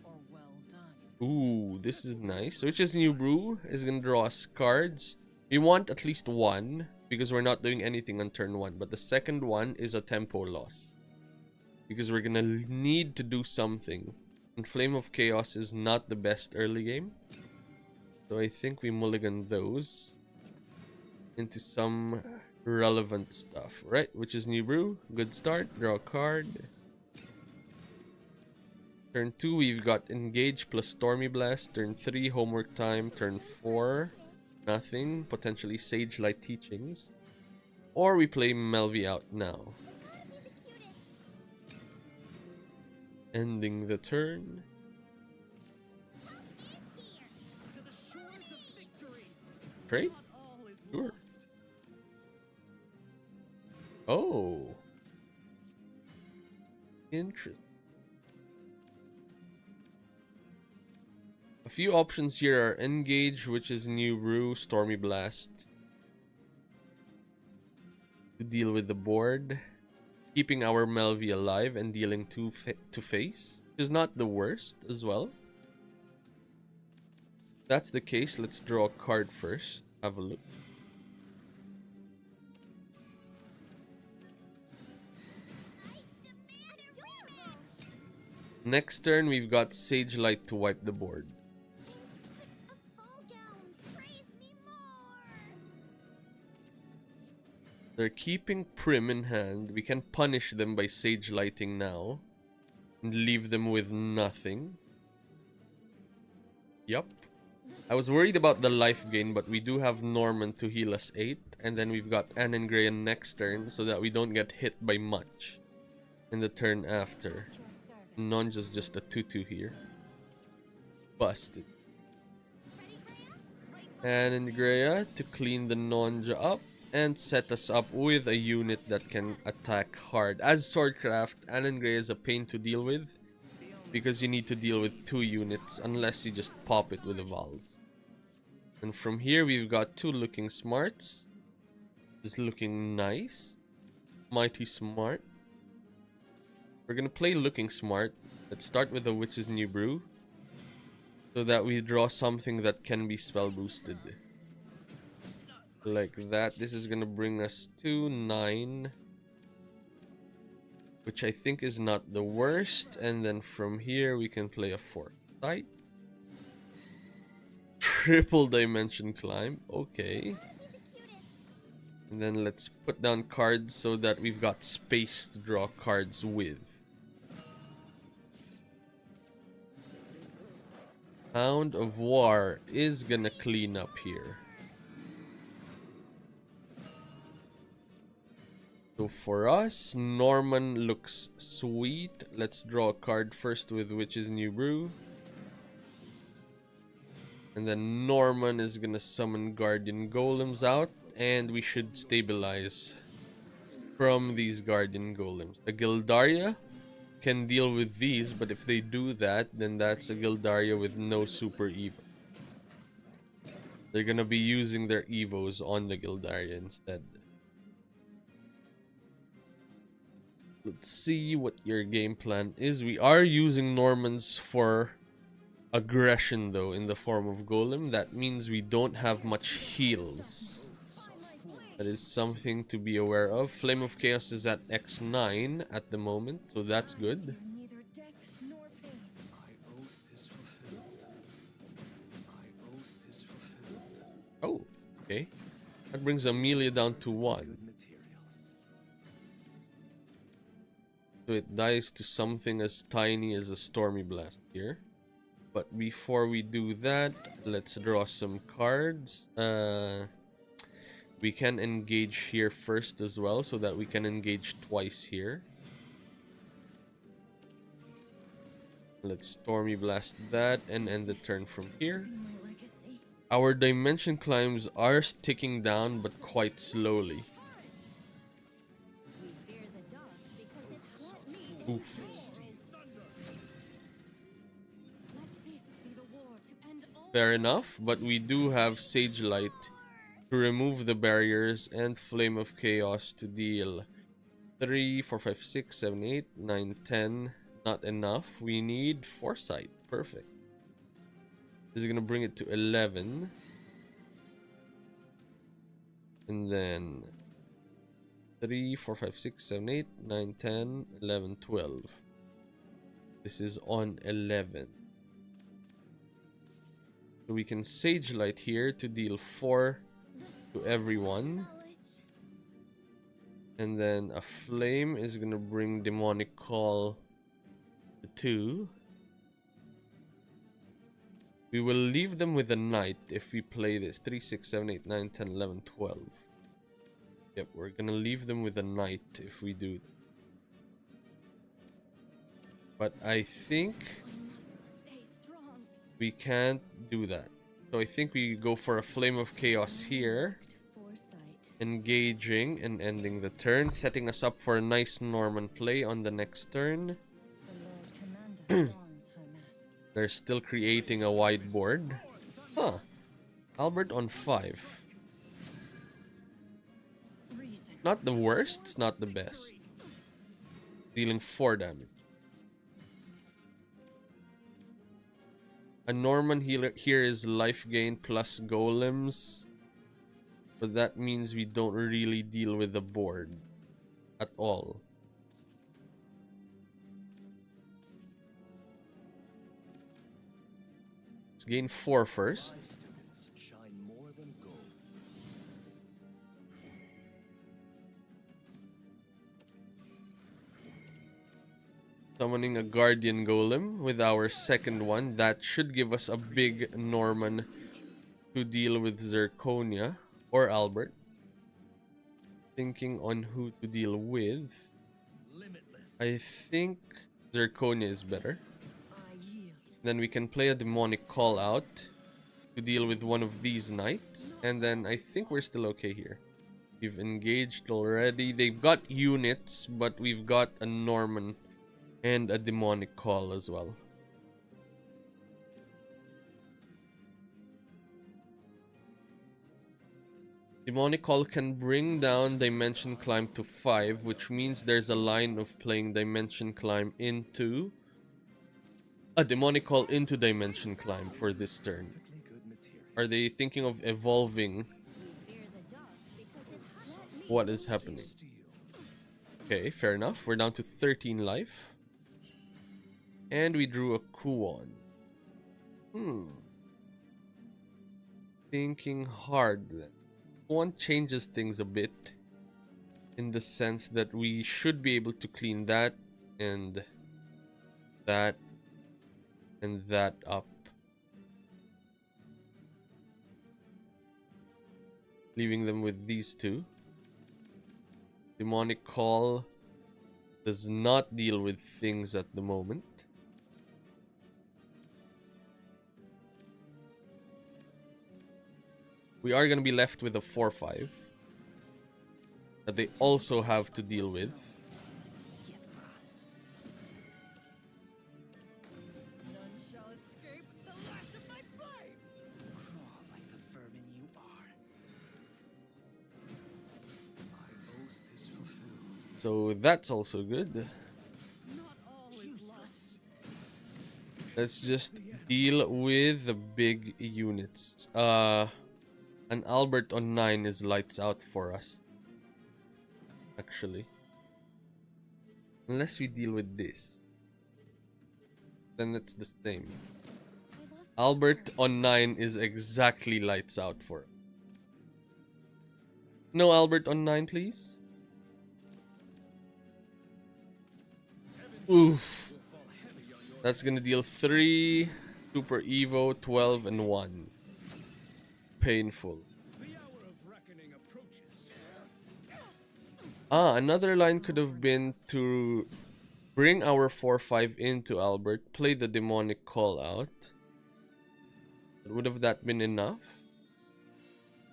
Or well done. Ooh, this is nice. Which is New Brew is gonna draw us cards. We want at least one because we're not doing anything on turn 1. But the second one is a tempo loss. Because we're gonna need to do something. And Flame of Chaos is not the best early game. So I think we mulligan those into some relevant stuff, right? Which is New Brew. Good start. Draw a card. Turn 2, we've got Engage plus Stormy Blast. Turn 3, Homework Time. Turn 4, nothing. Potentially Sage Light Teachings. Or we play Melvi out now. Ending the turn. Trade? Sure. Oh. Interesting. A few options here are Engage, which is New Brew, Stormy Blast. To deal with the board. Keeping our Melvi alive and dealing to face. Which is not the worst as well. If that's the case, let's draw a card first. Have a look. Next turn, we've got Sage Light to wipe the board. They're keeping Prim in hand. We can punish them by Sage Lighting now. And leave them with nothing. Yup. I was worried about the life gain, but we do have Norman to heal us 8. And then we've got Annengreyen next turn so that we don't get hit by much in the turn after. Nonja's just a 2-2 here. Busted. Annengreyen to clean the Nonja up and set us up with a unit that can attack hard. As Swordcraft, Annengreyen is a pain to deal with because you need to deal with 2 units unless you just pop it with the Vals. And from here we've got 2 Looking Smarts. Just looking nice. Mighty Smart. We're gonna play Looking Smart. Let's start with the Witch's New Brew. So that we draw something that can be spell boosted. Like that. This is gonna bring us to 9. Which I think is not the worst. And then from here we can play a Foresight. Triple Dimension Climb. Okay. And then let's put down cards so that we've got space to draw cards with. Hound of War is gonna clean up here. So for us, Norman looks sweet. Let's draw a card first with Witch's New Brew. And then Norman is gonna summon Guardian Golems out. And we should stabilize from these Guardian Golems. The Gildaria can deal with these, but if they do that, then that's a Gildaria with no super Evo. They're gonna be using their Evos on the Gildaria instead. Let's see what your game plan is. We are using Normans for aggression though in the form of Golem. That means we don't have much heals. That is something to be aware of. Flame of Chaos is at X9 at the moment, so that's good. Oh, okay. That brings Amelia down to 1. So it dies to something as tiny as a Stormy Blast here. But before we do that, let's draw some cards. We can engage here first as well, so that we can engage twice here. Let's Stormy Blast that and end the turn from here. Our dimension climbs are ticking down, but quite slowly. Oof. Fair enough, but we do have Sage Light to remove the barriers and Flame of Chaos to deal 3, 4, 5, 6, 7, 8, 9, 10. Not enough. We need foresight. Perfect. This is gonna bring it to 11. And then 3, 4, 5, 6, 7, 8, 9, 10, 11, 12. This is on 11. So we can Sage Light here to deal 4 to everyone. And then a Flame is gonna bring Demonic Call to 2. We will leave them with a Knight if we play this. 3, 6, 7, 8, 9, 10, 11, 12. Yep, we're gonna leave them with a Knight if we do. But I think we can't do that. So I think we go for a Flame of Chaos here. Engaging and ending the turn, setting us up for a nice Norman play on the next turn. They're still creating a wide board. Huh. Albert on 5. Not the worst, it's not the best. Dealing 4 damage. A Norman healer here is life gain plus golems. But that means we don't really deal with the board at all. Let's gain 4 first. Summoning a Guardian Golem with our second one. That should give us a big Norman to deal with Zirconia or Albert. Thinking on who to deal with. I think Zirconia is better. Then we can play a Demonic Call out to deal with one of these knights. And then I think we're still okay here. We've engaged already. They've got units, but we've got a Norman and a Demonic Call as well. Demonic Call can bring down Dimension Climb to 5, which means there's a line of playing Dimension Climb into a Demonic Call into Dimension Climb for this turn. Are they thinking of evolving what is happening? Okay, fair enough. We're down to 13 life. And we drew a Kuon. Thinking hard then. Kuon changes things a bit. In the sense that we should be able to clean that and that and that up. Leaving them with these two. Demonic Call does not deal with things at the moment. We are going to be left with a 4-5 that they also have to deal with. So that's also good. Let's just deal with the big units. An Albert on 9 is lights out for us. Actually. Unless we deal with this. Then it's the same. Albert on 9 is exactly lights out for us. No Albert on 9, please. Oof. That's gonna deal 3, Super Evo, 12, and 1. Painful. Another line could have been to bring our 4-5 into Albert, play the Demonic Call out. Would have that been enough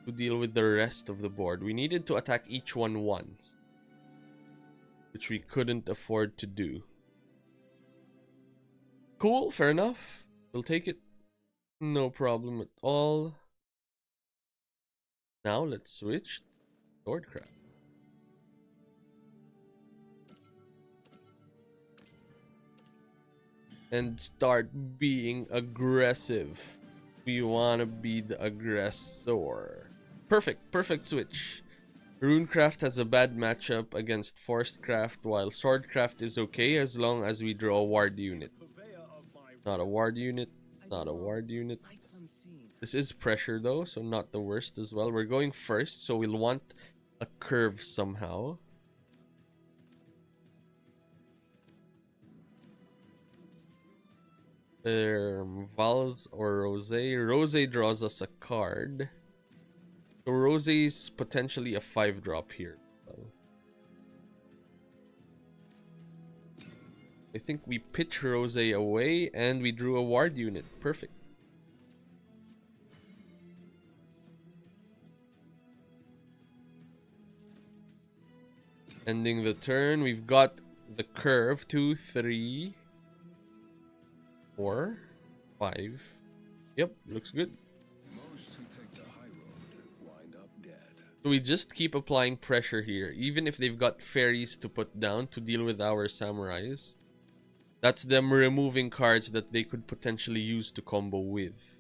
to deal with the rest of the board? We needed to attack each one once, which we couldn't afford to do. Cool, fair enough. We'll take it. No problem at all. Now let's switch to Swordcraft. and start being aggressive. We want to be the aggressor. Perfect switch. Runecraft has a bad matchup against Forcedcraft, while Swordcraft is okay as long as we draw a ward unit. Not a ward unit, not a ward unit. This is pressure though, so not the worst as well. We're going first, so we'll want a curve somehow. Vals or Rose. Rose draws us a card. So Rose's potentially a 5-drop here. I think we pitch Rose away and we drew a ward unit. Perfect. Ending the turn, we've got the curve. 2, 3, 4, 5. Yep, looks good. So we just keep applying pressure here, even if they've got fairies to put down to deal with our samurais. That's them removing cards that they could potentially use to combo with.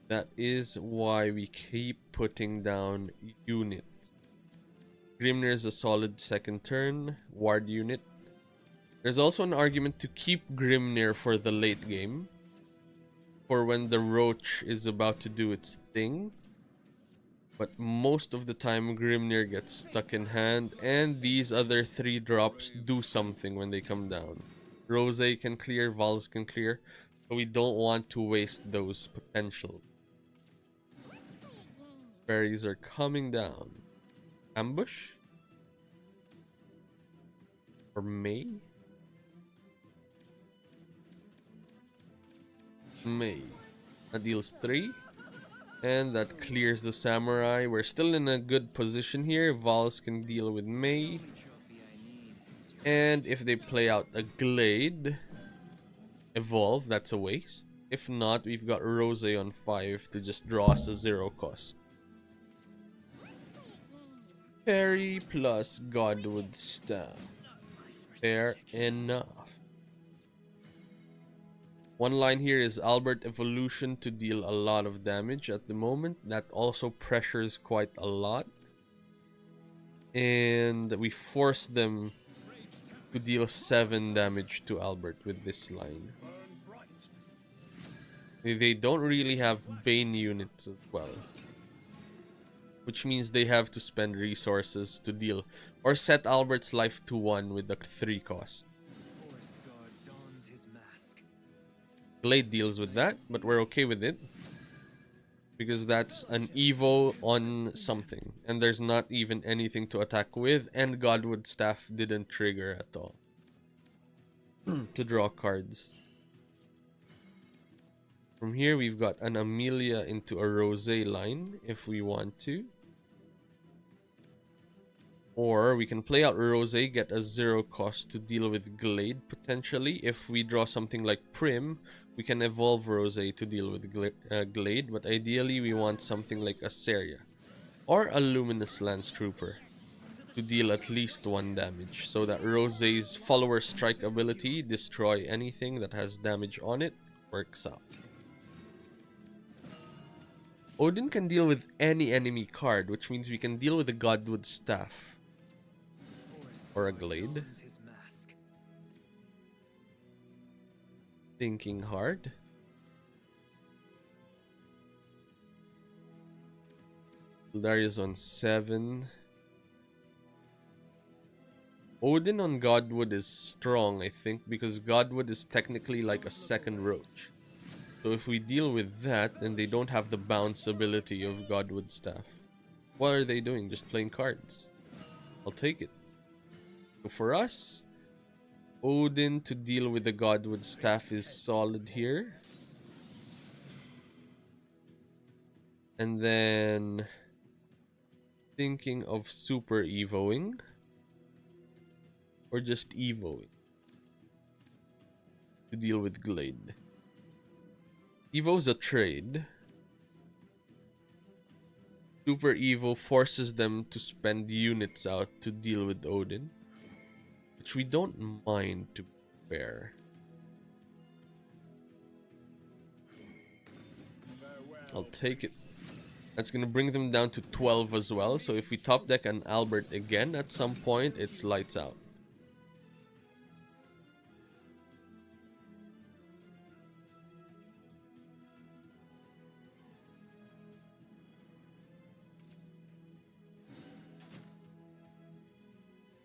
That is why we keep putting down units. Grimnir is a solid second turn. Ward unit. There's also an argument to keep Grimnir for the late game. For when the Roach is about to do its thing. But most of the time Grimnir gets stuck in hand, and these other 3 drops do something when they come down. Rose can clear, Vals can clear, so we don't want to waste those potential. Fairies are coming down. Ambush? Or May? May. That deals 3. And that clears the samurai. We're still in a good position here. Vals can deal with May. And if they play out a Glade, evolve, that's a waste. If not, we've got Rose on 5 to just draw us a 0 cost. Fairy plus Godwood Staff. Fair enough. One line here is Albert Evolution to deal a lot of damage at the moment. That also pressures quite a lot. And we force them to deal 7 damage to Albert with this line. They don't really have Bane units as well. Which means they have to spend resources to deal. Or set Albert's life to 1 with the 3 cost. Glade deals with that, but we're okay with it. Because that's an Evo on something. And there's not even anything to attack with. And Godwood Staff didn't trigger at all. To draw cards. From here, we've got an Amelia into a Rose line, if we want to. Or we can play out Rose, get a 0 cost to deal with Glade, potentially. If we draw something like Prim, we can evolve Rose to deal with Glade, but ideally we want something like a Seria or a Luminous Lance Trooper to deal at least 1 damage, so that Rose's follower strike ability, destroy anything that has damage on it, works out. Odin can deal with any enemy card, which means we can deal with the Godwood Staff or a Glade. Thinking hard. Darius on 7. Odin on Godwood is strong, I think, because Godwood is technically like a second Roach. So if we deal with that, then they don't have the bounce ability of Godwood Staff. What are they doing? Just playing cards. I'll take it. So for us, Odin to deal with the Godwood Staff is solid here. And then thinking of super evoing or just evoing to deal with Glade. Evo's a trade. Super Evo forces them to spend units out to deal with Odin. which we don't mind, to be fair. I'll take it. That's gonna bring them down to 12 as well. So if we top deck an Albert again at some point, it's lights out.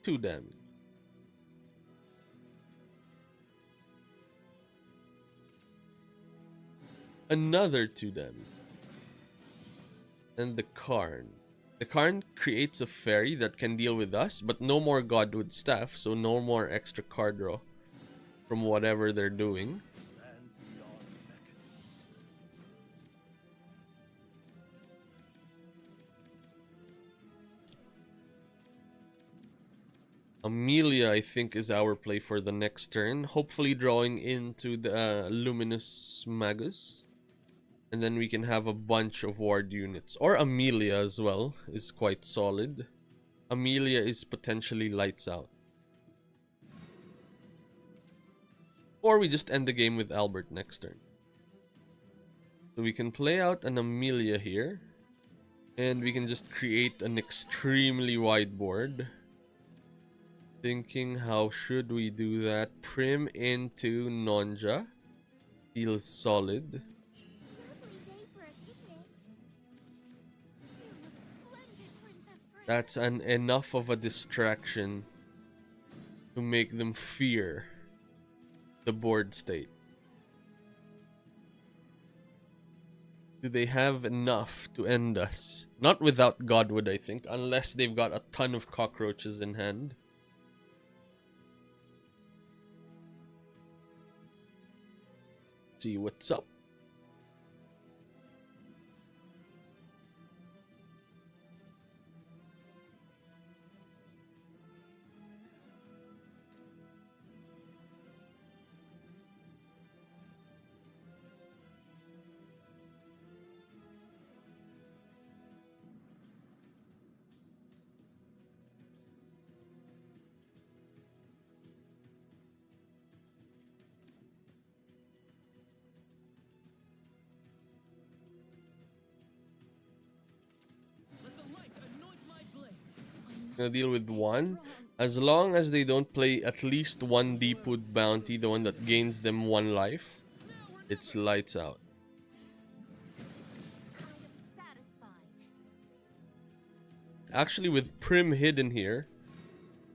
Two damage. Another 2 damage. And the Karn. The Karn creates a fairy that can deal with us, but no more Godwood Staff, so no more extra card draw from whatever they're doing. Amelia, I think, is our play for the next turn. Hopefully drawing into the Luminous Magus. And then we can have a bunch of ward units. Or Amelia as well is quite solid. Amelia is potentially lights out. Or we just end the game with Albert next turn. So we can play out an Amelia here. And we can just create an extremely wide board. Thinking, how should we do that? Prim into Nonja. Feels solid. That's enough of a distraction to make them fear the board state. Do they have enough to end us? Not without Godwood, I think, unless they've got a ton of cockroaches in hand. See what's up. Gonna deal with one. As long as they don't play at least one Deepwood Bounty, the one that gains them 1 life, it's lights out. Actually, with Prim hidden here,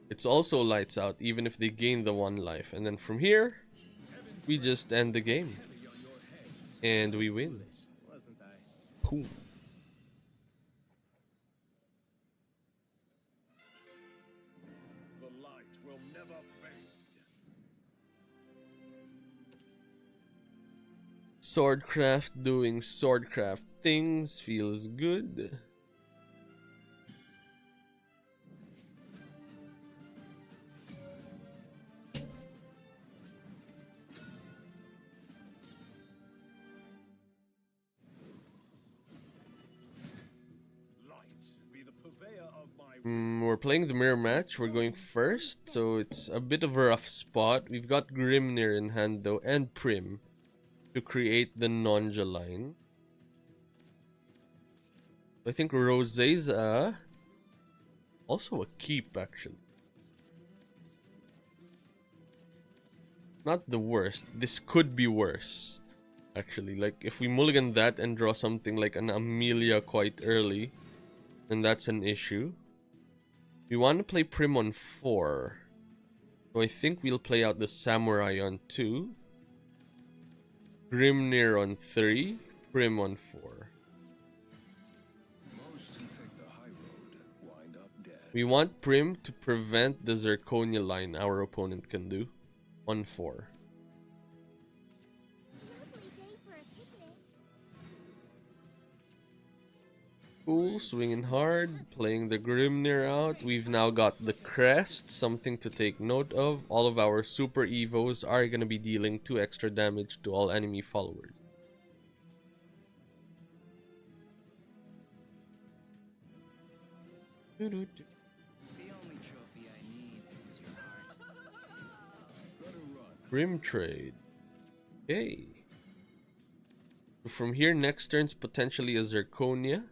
it's also lights out, even if they gain the 1 life. And then from here, we just end the game. And we win. Cool. Swordcraft doing Swordcraft things feels good. We're playing the mirror match. We're going first, so it's a bit of a rough spot. We've got Grimnir in hand though, and Prim, to create the Nonja line. I think Rosé's also a keep, actually. Not the worst. This could be worse, actually. Like, if we mulligan that and draw something like an Amelia quite early, then that's an issue. We want to play Prim on 4. So I think we'll play out the Samurai on 2. Grimnir on 3. Prim on 4. We want Prim to prevent the Zirconia line our opponent can do on 4. Cool, swinging hard, playing the Grimnir out. We've now got the Crest, something to take note of. All of our Super Evos are going to be dealing 2 extra damage to all enemy followers. The only trophy I need is your heart. Rim trade. Okay. From here, next turn's potentially a Zirconia.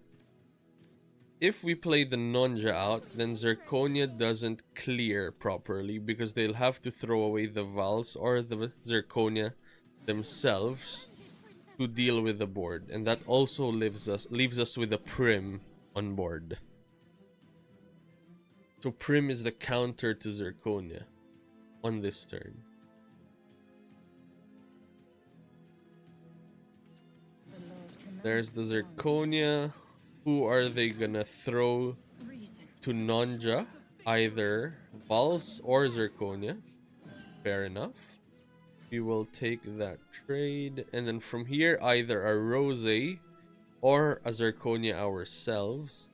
If we play the Nonja out, then Zirconia doesn't clear properly because they'll have to throw away the Vals or the Zirconia themselves to deal with the board, and that also leaves us with a Prim on board. So Prim is the counter to Zirconia on this turn. There's the Zirconia. Who are they gonna throw to Nonja? Either Vals or Zirconia. Fair enough. We will take that trade. And then from here, either a Rose or a Zirconia ourselves.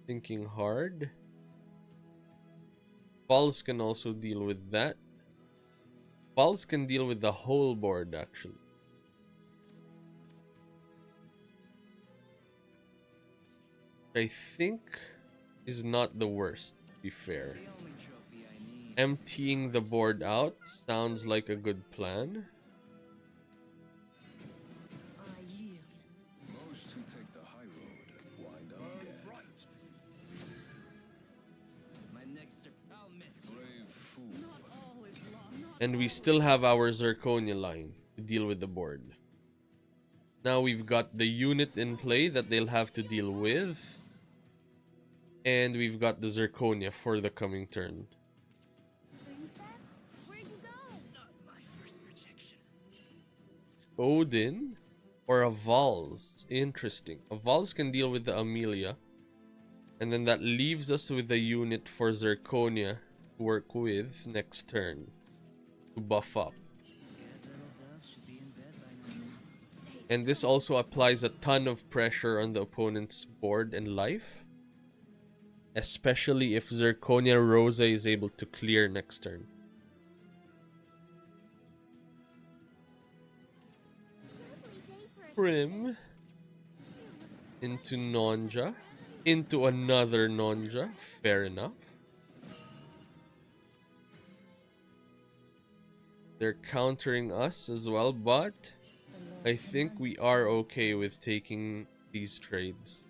Thinking hard. Vals can also deal with that. Vals can deal with the whole board, actually. I think is not the worst, to be fair. Emptying the board out sounds like a good plan. Most who take the high road wind up dead. Brave fool. And we still have our Zirconia line to deal with the board. Now we've got the unit in play that they'll have to deal with. And we've got the Zirconia for the coming turn. Odin or a Vals? Interesting. A Vals can deal with the Amelia. And then that leaves us with a unit for Zirconia to work with next turn. To buff up. And this also applies a ton of pressure on the opponent's board and life. Especially if Zirconia Rose is able to clear next turn. Prim. Into Nonja. Into another Nonja. Fair enough. They're countering us as well, but I think we are okay with taking these trades.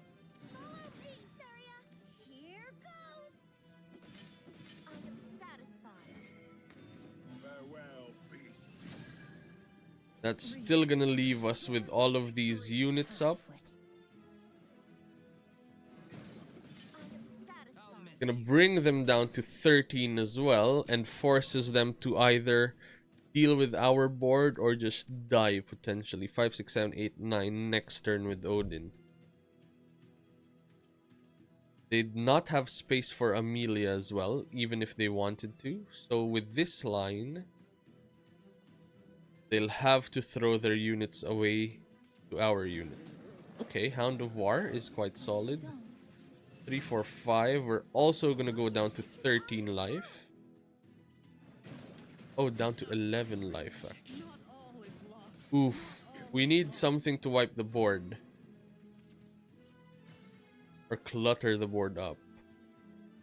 That's still gonna leave us with all of these units up. Gonna bring them down to 13 as well, and forces them to either deal with our board or just die potentially. 5, 6, 7, 8, 9 next turn with Odin. They'd not have space for Amelia as well, even if they wanted to. So with this line, they'll have to throw their units away to our unit. Okay, Hound of War is quite solid. 3, 4, 5. We're also gonna go down to 13 life. Oh, down to 11 life. Oof. We need something to wipe the board. Or clutter the board up.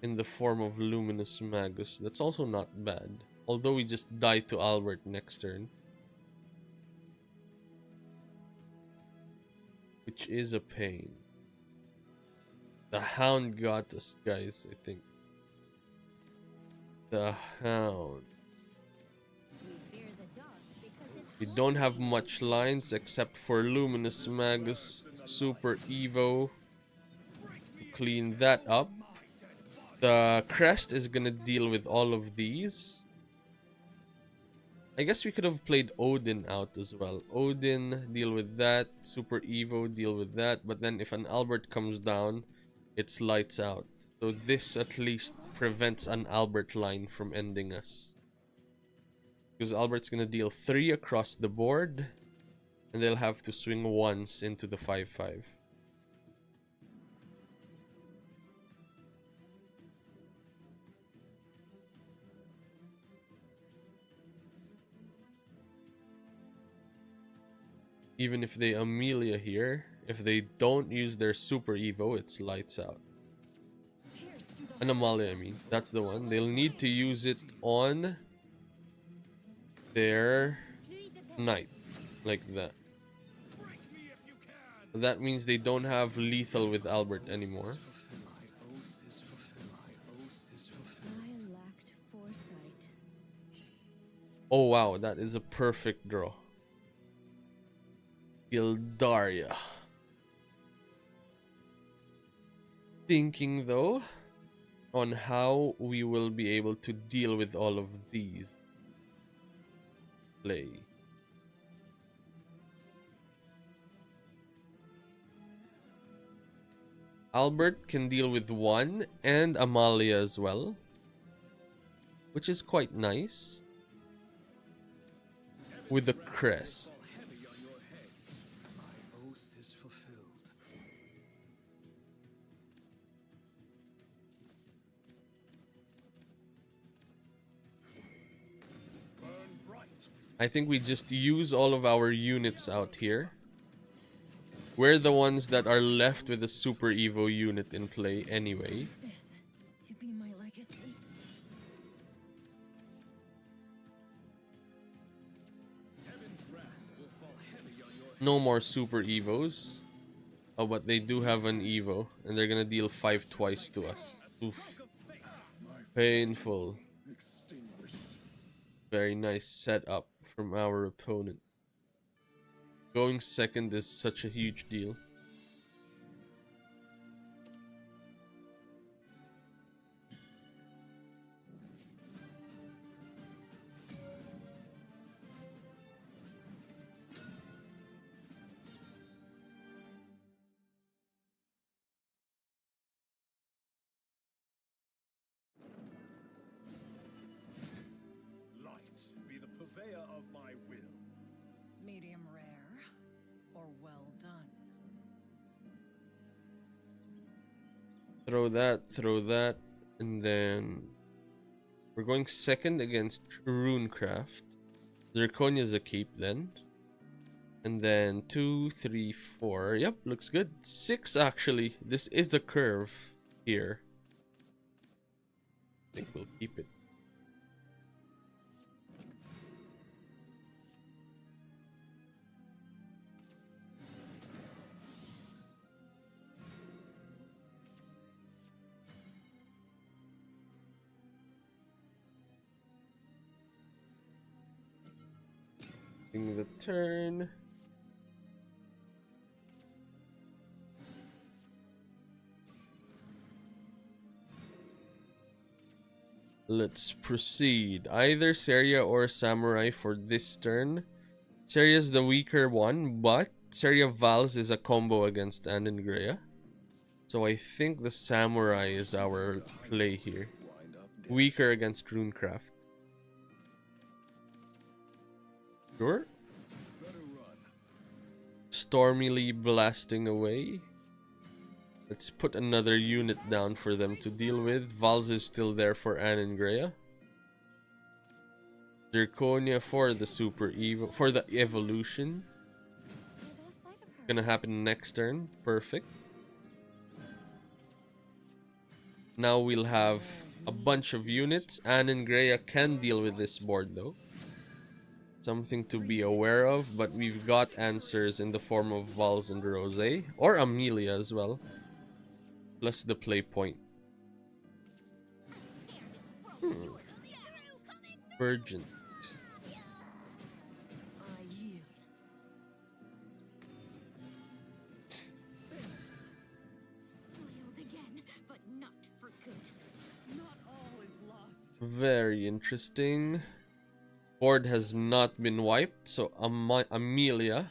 In the form of Luminous Magus. That's also not bad. Although we just die to Albert next turn. Which is a pain. The Hound got us, guys, I think. The Hound. We don't have much lines except for Luminous Magus, Super Evo. Clean that up. The Crest is gonna deal with all of these. I guess we could have played Odin out as well. Odin, deal with that. Super Evo, deal with that. But then if an Albert comes down, it's lights out. So this at least prevents an Albert line from ending us. Because Albert's gonna deal 3 across the board. And they'll have to swing once into the 5-5. Even if they Amelia here, if they don't use their Super Evo, it's lights out. Anomalia, I mean. That's the one. They'll need to use it on their knight like that. That means they don't have lethal with Albert anymore. I lacked foresight. Oh wow, that is a perfect draw. Gildaria. Thinking though on how we will be able to deal with all of these. Play. Albert can deal with one and Amalia as well, which is quite nice. With the crest. I think we just use all of our units out here. We're the ones that are left with a Super Evo unit in play anyway. This to be my legacy. No more Super Evos. Oh, but they do have an Evo, and they're gonna deal 5 twice to us. Oof. Painful. Very nice setup from our opponent. Going second is such a huge deal. Of my will. Medium rare or well done. Throw that, and then we're going second against Runecraft. Zirconia's a keep then. And then 2, 3, 4. Yep, looks good. 6 actually. This is a curve here. I think we'll keep it. The turn. Let's proceed. Either Seria or Samurai for this turn. Seria's the weaker one, but Seria Vals is a combo against Anangrea. So I think the Samurai is our play here. Weaker against Runecraft. Sure. Stormily blasting away. Let's put another unit down for them to deal with. Vals is still there for Anangrea. Zirconia for the Super Evo, for the evolution. Gonna happen next turn. Perfect. Now we'll have a bunch of units. Anangrea can deal with this board though. Something to be aware of, but we've got answers in the form of Vals and Rose, or Amelia as well, plus the play point. Virgin. I yield. Foiled again, but not for good. Not all is lost. Very interesting. Board has not been wiped, so Amelia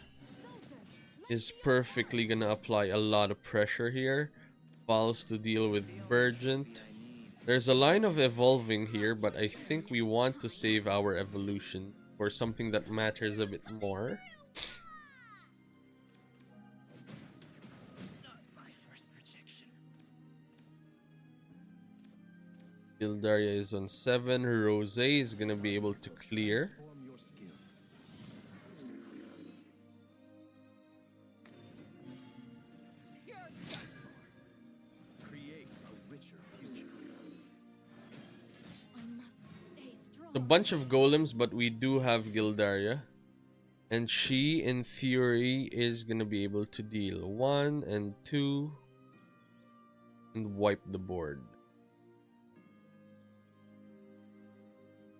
is perfectly gonna apply a lot of pressure here. Vals to deal with Burgent. There's a line of evolving here, but I think we want to save our evolution for something that matters a bit more. My first rejection. Gildaria is on 7. Rose is gonna be able to clear. I must stay strong. a bunch of golems, but we do have Gildaria. And she, in theory, is gonna be able to deal 1 and 2 and wipe the board.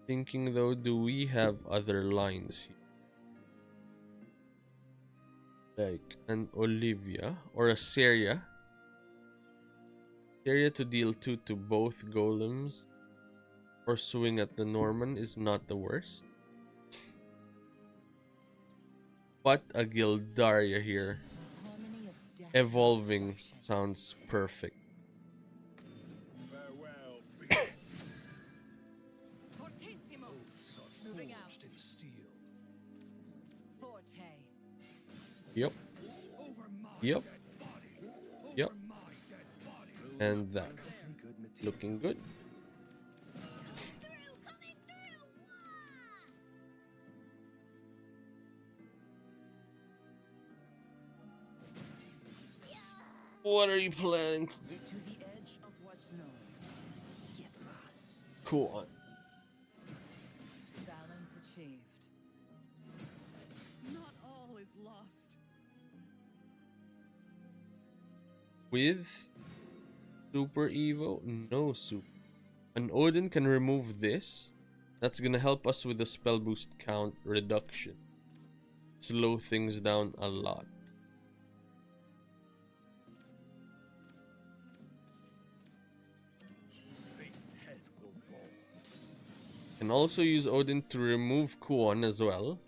Thinking though, do we have other lines here? Like an Olivia or a Seria. Seria to deal 2 to both golems or swing at the Norman is not the worst. But a Gildaria here. Evolving sounds perfect. Farewell, beast. Fortissimo. Moving out. Forged in steel. Forte. Yep. Over my Yep. dead body. Over Yep. my dead body. And that. Looking good. What are you planning to do? To the edge of what's known. Get lost. Cool on. Balance achieved. Not all is lost. With Super Evo, no super. An Odin can remove this. That's gonna help us with the spell boost count reduction. Slow things down a lot. Fate's head will roll. Can also use Odin to remove Kuon as well.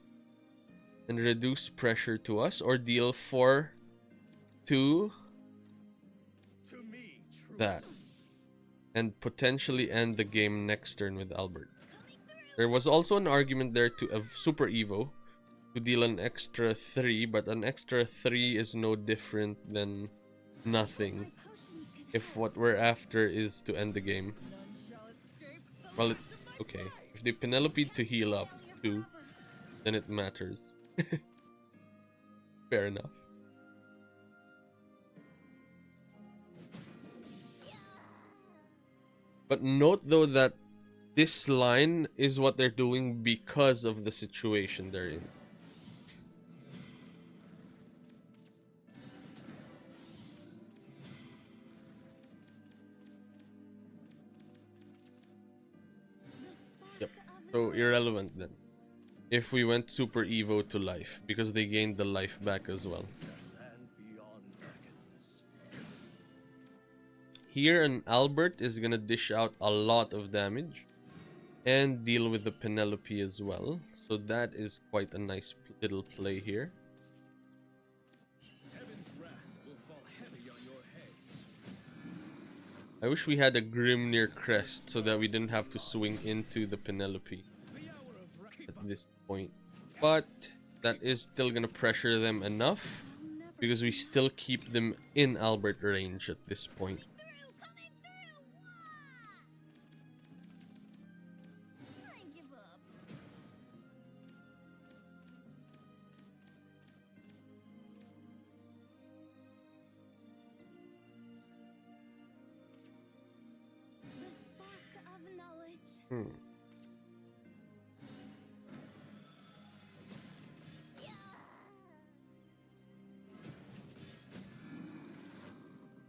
And reduce pressure to us or deal 4 to To me, true. that. And potentially end the game next turn with Albert. There was also an argument there to Super Evo to deal an extra 3, but an extra 3 is no different than nothing if what we're after is to end the game. None shall escape. Well, okay. If they Penelope to heal up too, then it matters. Fair enough. But note though that this line is what they're doing because of the situation they're in. Yep. So irrelevant then. If we went Super Evo to life, because they gained the life back as well. Land beyond dragons. Here an Albert is gonna dish out a lot of damage and deal with the Penelope as well. So that is quite a nice little play here. Heaven's wrath will fall heavy on your head. I wish we had a Grimnir crest so that we didn't have to swing into the Penelope The hour of wrath. at this point. But that is still gonna pressure them enough because we still keep them in Albert range at this point. I give up. The spark of knowledge.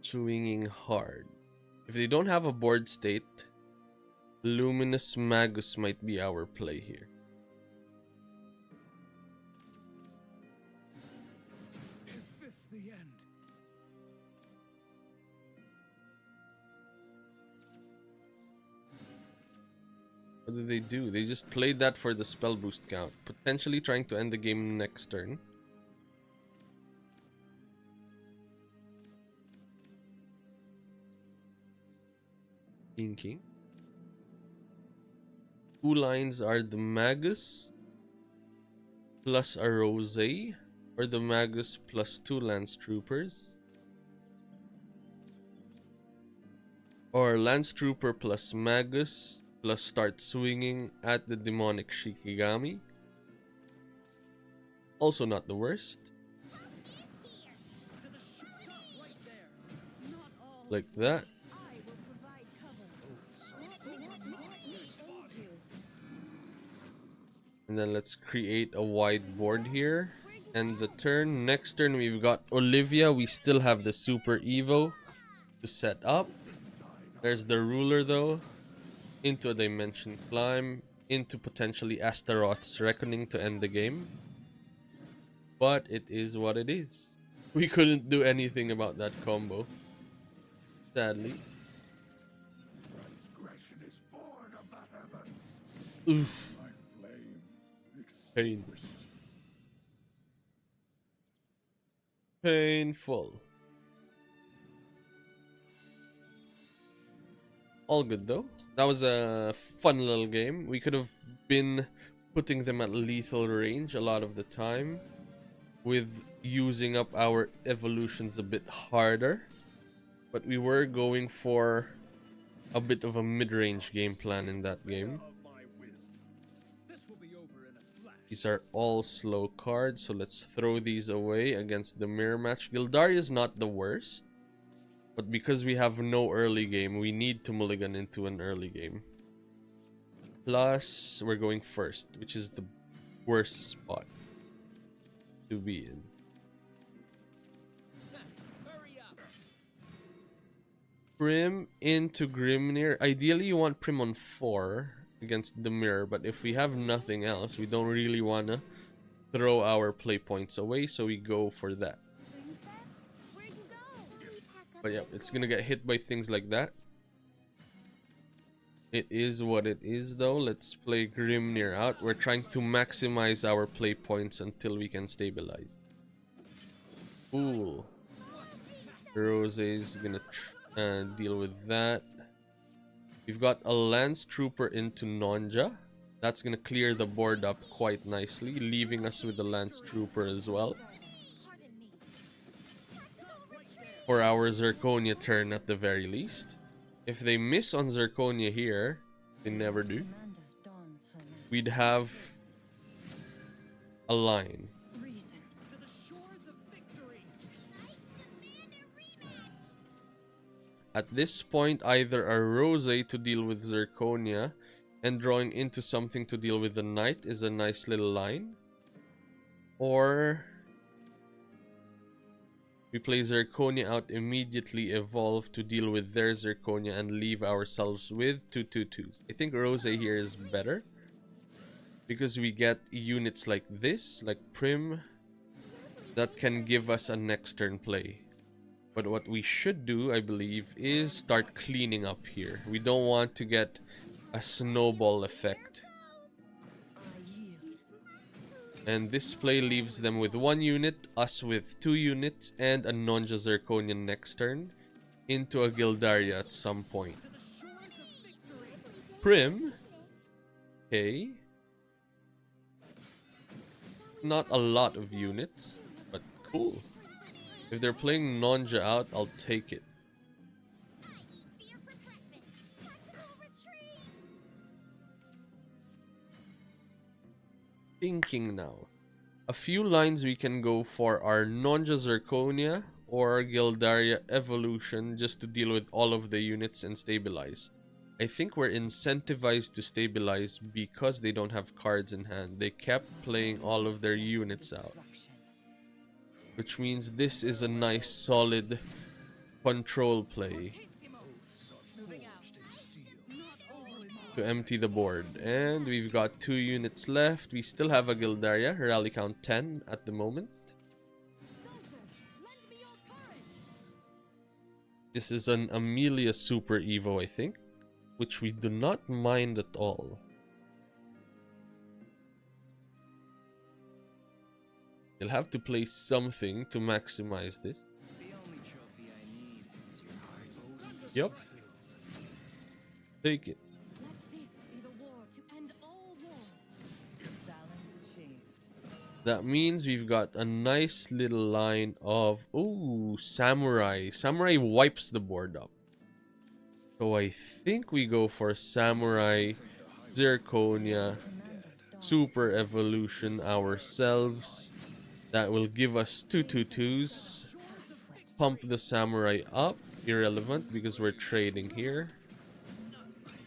Swinging hard. If they don't have a board state, Luminous Magus might be our play here. Is this the end? What do? They just played that for the spell boost count, potentially trying to end the game next turn. Thinking. 2 lines are the Magus plus a Rose, or the Magus plus 2 Lance Troopers, or Lance Trooper plus Magus plus start swinging at the demonic Shikigami. Also not the worst. To the stop right there. Not all Like is that. lost. I will provide cover. Let me aid you. And then let's create a wide board here. And the turn, next turn we've got Olivia. We still have the Super Evo to set up. There's the ruler though. Into a dimension climb. Into potentially Astaroth's Reckoning to end the game. But it is what it is. We couldn't do anything about that combo. Sadly. Transgression is born of the heavens. Oof. My flame Pain. extinguished. Painful. All good though. That was a fun little game. We could have been putting them at lethal range a lot of the time, with using up our evolutions a bit harder. But we were going for a bit of a mid-range game plan in that game. Of my will. This will be over in a flash. These are all slow cards, so let's throw these away against the mirror match. Gildaria is not the worst, but because we have no early game, we need to mulligan into an early game. Plus, we're going first, which is the worst spot to be in. Hurry up. Prim into Grimnir. Ideally, you want Prim on 4 against the mirror, but if we have nothing else, we don't really want to throw our play points away, so we go for that. Where'd you go? But yeah, it's gonna get hit by things like that. It is what it is though. Let's play Grimnir out. We're trying to maximize our play points until we can stabilize. Ooh. Rose is gonna deal with that. We've got a Lance Trooper into Nonja. That's gonna clear the board up quite nicely, leaving us with the Lance Trooper as well. Pardon me. For our Zirconia turn at the very least. If they miss on Zirconia here, they never do, we'd have a line. To the shores of victory. At this point, either a Rose to deal with Zirconia and drawing into something to deal with the Knight is a nice little line. Or we play Zirconia out immediately, evolve to deal with their Zirconia and leave ourselves with 2/2/2s. I think Rose here is better because we get units like this, like Prim, that can give us a next turn play. But what we should do, I believe, is start cleaning up here. We don't want to get a snowball effect. And this play leaves them with 1 unit, us with 2 units, and a Nonja Zirconian next turn into a Gildaria at some point. Prim. Okay. Not a lot of units, but cool. If they're playing Nonja out, I'll take it. Thinking now. A few lines we can go for are Nonja Zirconia or Gildaria Evolution just to deal with all of the units and stabilize. I think we're incentivized to stabilize because they don't have cards in hand. They kept playing all of their units out. Which means this is a nice solid control play to empty the board. And we've got 2 units left. We still have a Gildaria, rally count 10 at the moment. This is an Amelia Super Evo, I think, which we do not mind at all. You'll have to play something to maximize this. The only trophy I need is your heart. Yep. Take it. Let this be the war to end all wars. Balance achieved. That means we've got a nice little line of... Ooh, Samurai. Samurai wipes the board up. So I think we go for Samurai, Zirconia, Super Evolution ourselves. That will give us 2/2/2s. Pump the Samurai up. Irrelevant because we're trading here.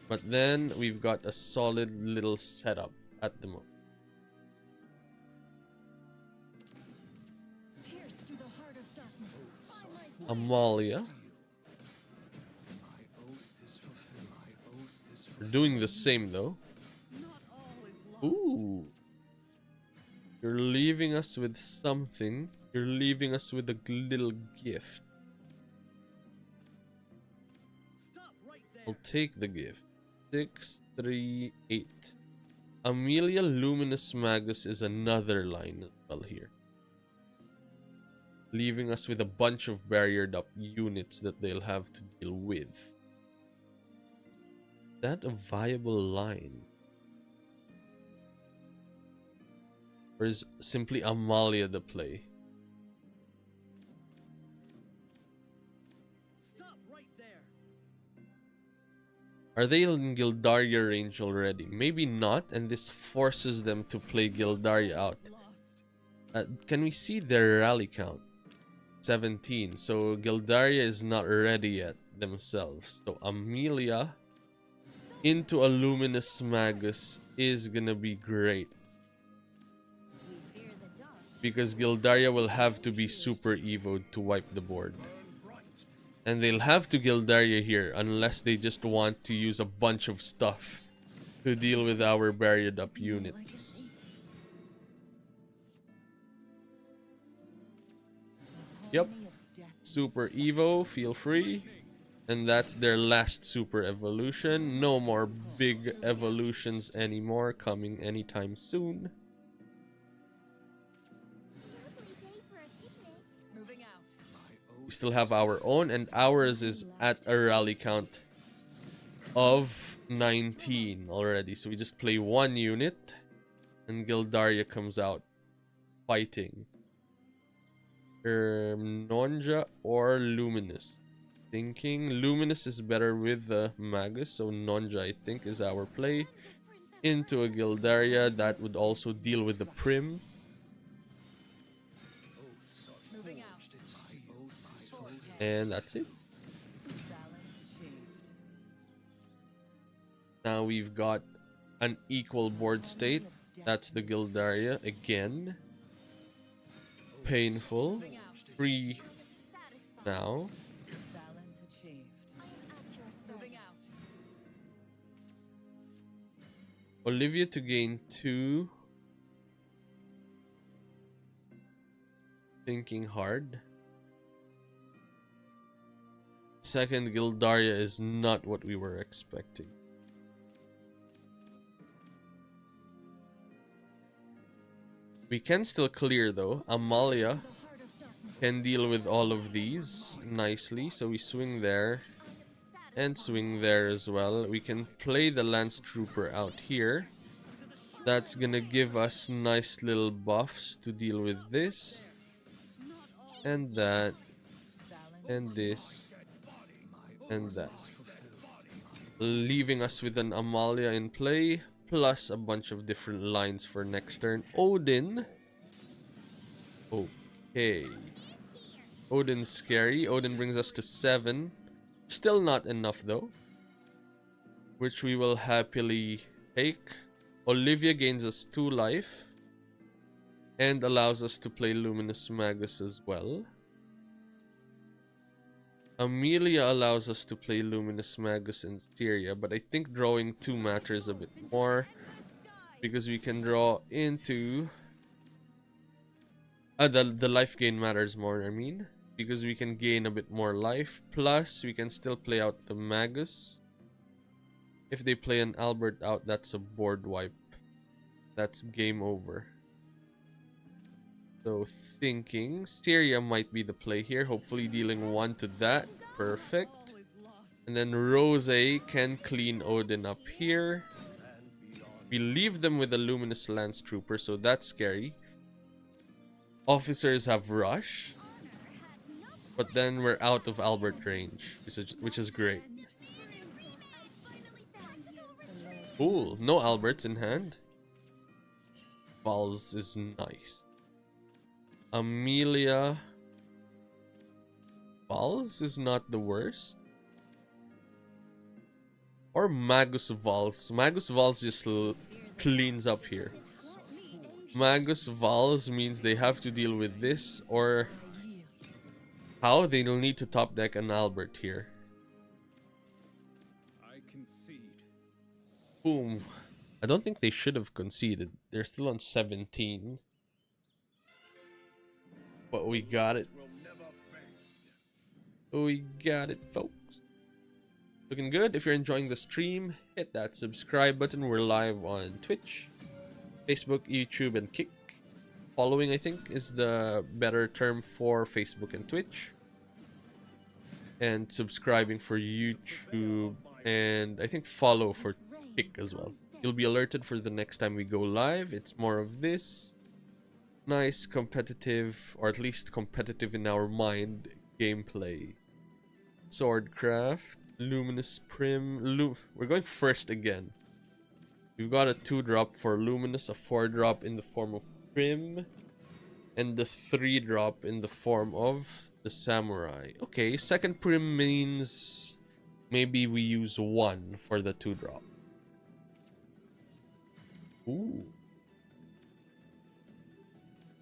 But then we've got a solid little setup at the moment. Amalia. We're doing the same though. Ooh. You're leaving us with something. You're leaving us with a little gift. I'll take the gift. 6, 3, 8. Amelia Luminous Magus is another line as well here. Leaving us with a bunch of barriered up units that they'll have to deal with. Is that a viable line? Or is simply Amalia the play? Stop right there. Are they in Gildaria range already? Maybe not, and this forces them to play Gildaria out. Can we see their rally count? 17. So Gildaria is not ready yet themselves. So Amelia into a Luminous Magus is gonna be great. Because Gildaria will have to be super evoed to wipe the board. And they'll have to Gildaria here unless they just want to use a bunch of stuff to deal with our barriered up units. Yep. Super Evo, feel free. And that's their last super evolution. No more big evolutions anymore coming anytime soon. We still have our own, and ours is at a rally count of 19 already. So we just play one unit, and Gildaria comes out fighting. Nonja or Luminous? Thinking Luminous is better with the Magus, so Nonja I think is our play. Into a Gildaria that would also deal with the Prim. And that's it. Now we've got an equal board state. That's the Gildaria again. Painful. Free now. Olivia to gain 2. Thinking hard. Second Gildaria is not what we were expecting. We can still clear though. Amalia can deal with all of these nicely. So we swing there and swing there as well. We can play the Lance Trooper out here. That's gonna give us nice little buffs to deal with this. And that. And this. And that. Leaving us with an Amalia in play. Plus a bunch of different lines for next turn. Odin. Okay. Odin's scary. Odin brings us to 7. Still not enough though. Which we will happily take. Olivia gains us 2 life. And allows us to play Luminous Magus as well. Amelia allows us to play Luminous Magus and Styria, but I think drawing 2 matters a bit more. Because we can draw into... the life gain matters more, I mean. Because we can gain a bit more life. Plus, we can still play out the Magus. If they play an Albert out, that's a board wipe. That's game over. So, thinking Styria might be the play here. Hopefully dealing 1 to that. Perfect. And then Rose can clean Odin up here. We leave them with a Luminous Lance Trooper, so that's scary. Officers have Rush. But then we're out of Albert range, which is great. Cool. No Alberts in hand. Vals is nice. Amelia. Vals is not the worst. Or Magus Vals. Magus Vals just cleans up here. Magus Vals means they have to deal with this or How? They'll need to top deck an Albert here. I concede. Boom. I don't think they should have conceded. They're still on 17. But we got it. Will never fade. We got it, folks. Looking good. If you're enjoying the stream, hit that subscribe button. We're live on Twitch, Facebook, YouTube, and Kick. Following, I think, is the better term for Facebook and Twitch. And subscribing for YouTube. And I think follow for Kick as well. You'll be alerted for the next time we go live. It's more of this nice competitive, or at least competitive in our mind, gameplay. Swordcraft, Luminous Prim, we're going first again. We've got a 2-drop for Luminous, a 4-drop in the form of Prim, and the 3-drop in the form of the Samurai. Okay, second Prim means maybe we use 1 for the 2-drop. Ooh.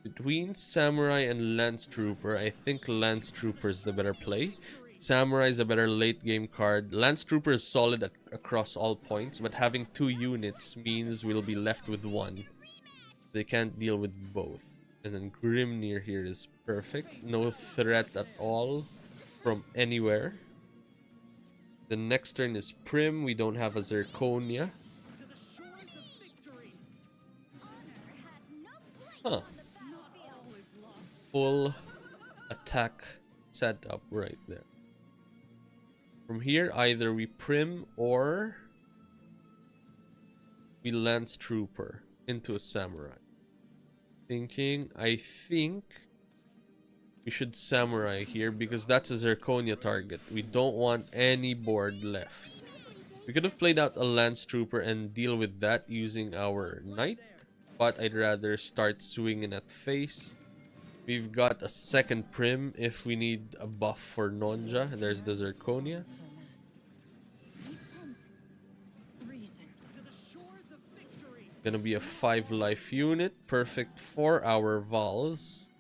Between Samurai and Lance Trooper, I think Lance Trooper is the better play. Samurai is a better late game card. Lance Trooper is solid across all points, but having 2 units means we'll be left with 1. They can't deal with both. And then Grimnir here is perfect. No threat at all from anywhere. The next turn is Prim. We don't have a Zirconia. Huh. Full attack setup right there. From here, either we Prim or we Lance Trooper into a Samurai. I think we should Samurai here because that's a Zirconia target. We don't want any board left. We could have played out a Lance Trooper and deal with that using our Knight, but I'd rather start swinging at face. We've got a second Prim if we need a buff for Nonja. There's the Zirconia. Gonna be a 5-life unit, perfect for our Vals.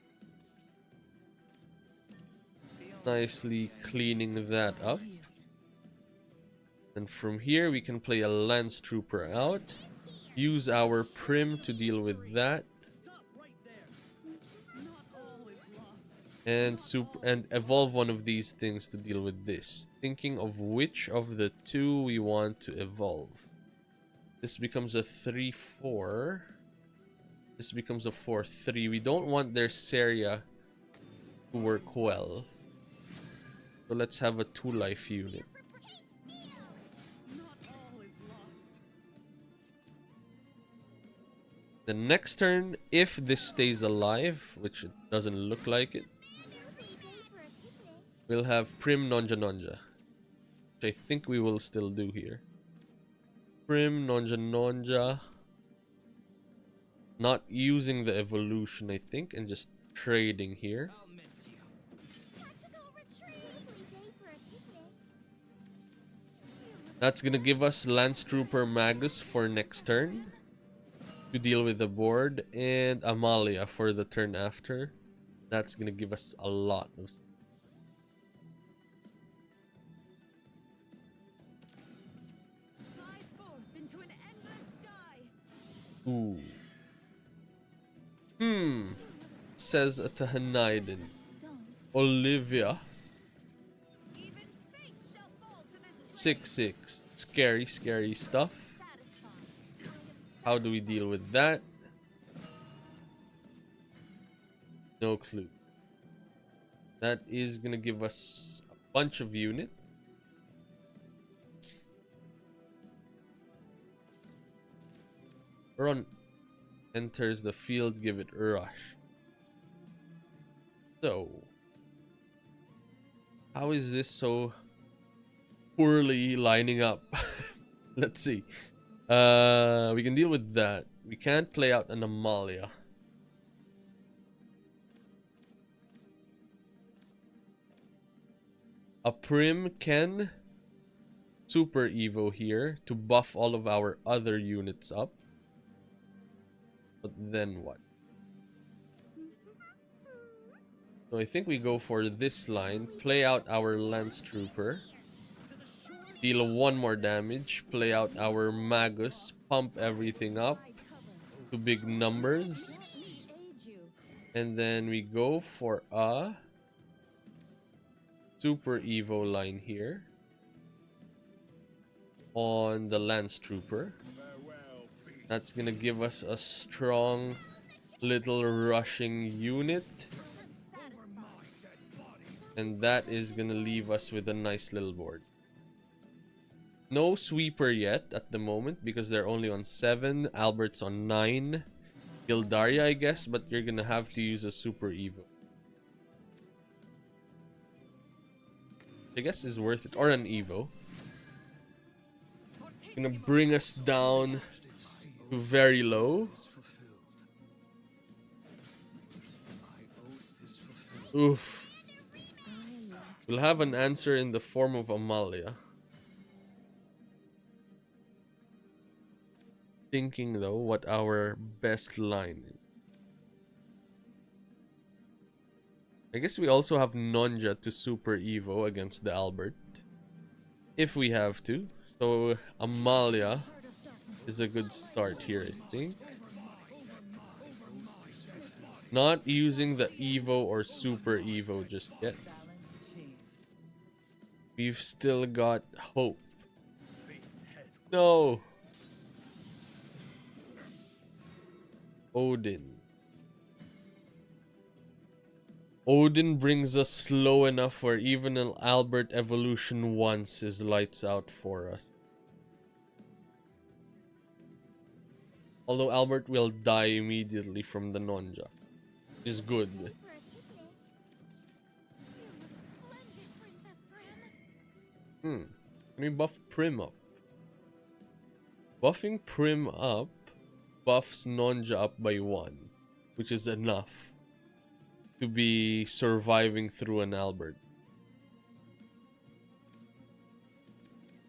Nicely cleaning that up. And from here we can play a Lance Trooper out. Use our Prim to deal with that. And evolve one of these things to deal with this. Thinking of which of the 2 we want to evolve. This becomes a 3-4. This becomes a 4-3. We don't want their Seria to work well. So let's have a 2-life unit. The next turn, if this stays alive, which it doesn't look like it, we'll have Prim Nonja Nonja, which I think we will still do here. Prim Nonja Nonja, not using the evolution, I think, and just trading here. That's gonna give us Lance Trooper Magus for next turn to deal with the board, and Amalia for the turn after. That's gonna give us a lot of stuff. Ooh. Says Tahanaiden. Olivia. 6-6. Scary, scary stuff. How do we deal with that? No clue. That is gonna give us a bunch of units. Run enters the field, give it a rush. So, how is this so poorly lining up? Let's see. We can deal with that. We can't play out an Amalia. A Prim can Super Evo here to buff all of our other units up. But then what? So I think we go for this line, play out our Lance Trooper, deal one more damage, play out our Magus, pump everything up to big numbers, and then we go for a Super Evo line here on the Lance Trooper. That's gonna give us a strong little rushing unit, and that is gonna leave us with a nice little board. No sweeper yet at the moment because they're only on 7, Albert's on 9, Gildaria I guess, but you're gonna have to use a Super Evo. I guess is worth it, or an Evo. Gonna bring us down to very low. Oof. We'll have an answer in the form of Amalia. Thinking though what our best line is. I guess we also have Nonja to Super Evo against the Albert, if we have to. So Amalia is a good start here, I think. Not using the Evo or Super Evo just yet. We've still got hope. No! Odin. Odin brings us slow enough where even an Albert evolution once is lights out for us. Although Albert will die immediately from the Nonja. Is good. Can we buff Prim up? Buffing Prim up buffs Nonja up by 1, which is enough to be surviving through an Albert.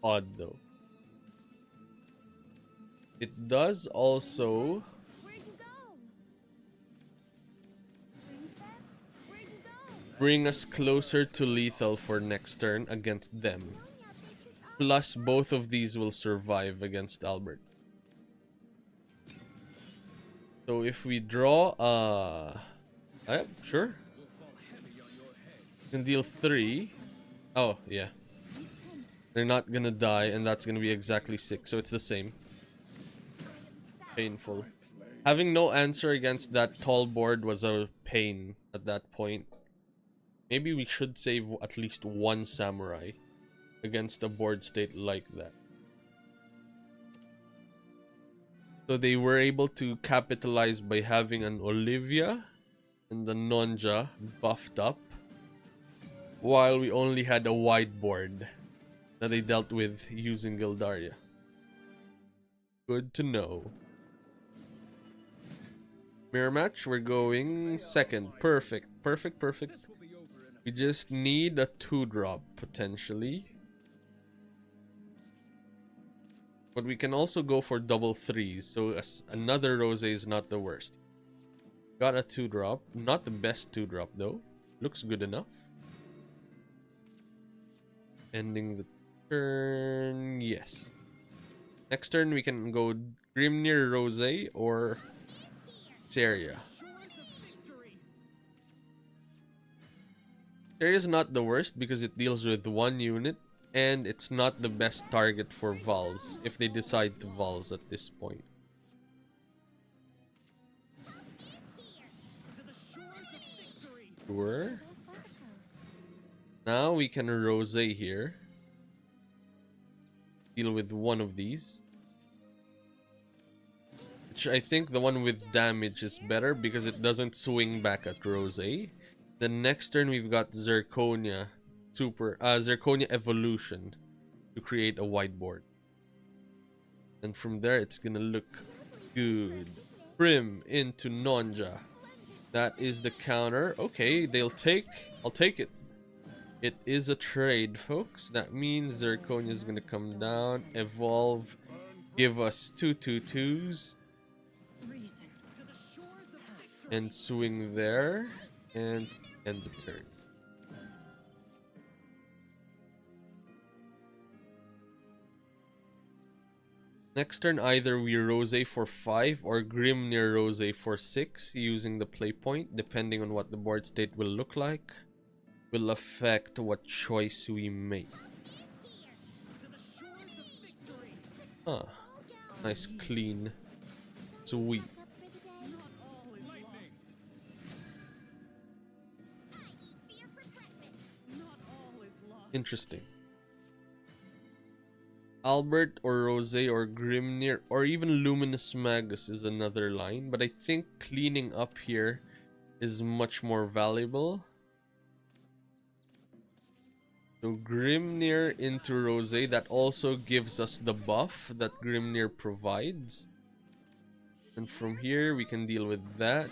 Odd though. It does also bring us closer to lethal for next turn against them. Plus both of these will survive against Albert. So if we draw sure. Can deal 3. Oh, yeah. They're not gonna die, and that's gonna be exactly 6, so it's the same. Painful. Having no answer against that tall board was a pain at that point. Maybe we should save at least one samurai against a board state like that. So they were able to capitalize by having an Olivia and the Nonja buffed up, while we only had a wide board that they dealt with using Gildaria. Good to know. Mirror match, we're going second. Perfect. We just need a 2-drop potentially. But we can also go for double 3s, so another rose is not the worst. Got a 2-drop. Not the best 2-drop though. Looks good enough. Ending the turn. Yes. Next turn we can go Grimnir Rose or Seria. Seria is not the worst because it deals with 1 unit, and it's not the best target for Vals if they decide to Vals at this point. Sure. Now we can Rose here. Deal with one of these. Which I think the one with damage is better because it doesn't swing back at Rose. The next turn we've got Zirconia Zirconia Evolution to create a whiteboard. And from there it's gonna look good. Prim into Nonja. That is the counter. Okay, I'll take it. It is a trade, folks. That means Zirconia is gonna come down, evolve, give us 2/2/2s, and swing there. And End the turn. Next turn, either we Rose for 5 or Grimnir Rose for 6, using the play point, depending on what the board state will look like, will affect what choice we make. Ah, nice, clean, sweet. Interesting. Albert or Rose or Grimnir or even Luminous Magus is another line, but I think cleaning up here is much more valuable. So Grimnir into Rose, that also gives us the buff that Grimnir provides. And from here we can deal with that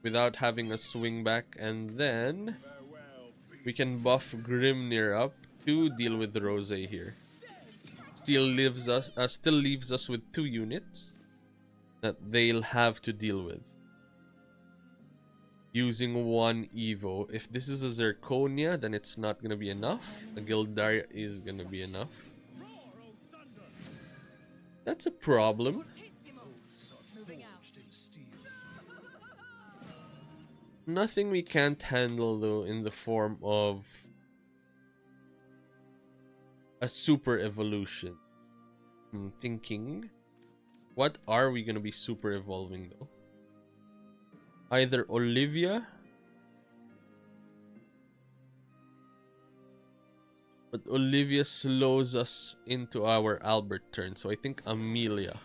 without having a swing back, and then we can buff Grimnir up to deal with the Rose here. Still leaves us with 2 units that they'll have to deal with using 1 Evo. If this is a Zirconia, then it's not gonna be enough. A Gildaria is gonna be enough. That's a problem. Nothing we can't handle though in the form of a super evolution. I'm thinking, what are we gonna be super evolving though? Either Olivia, but Olivia slows us into our Albert turn, so I think Amelia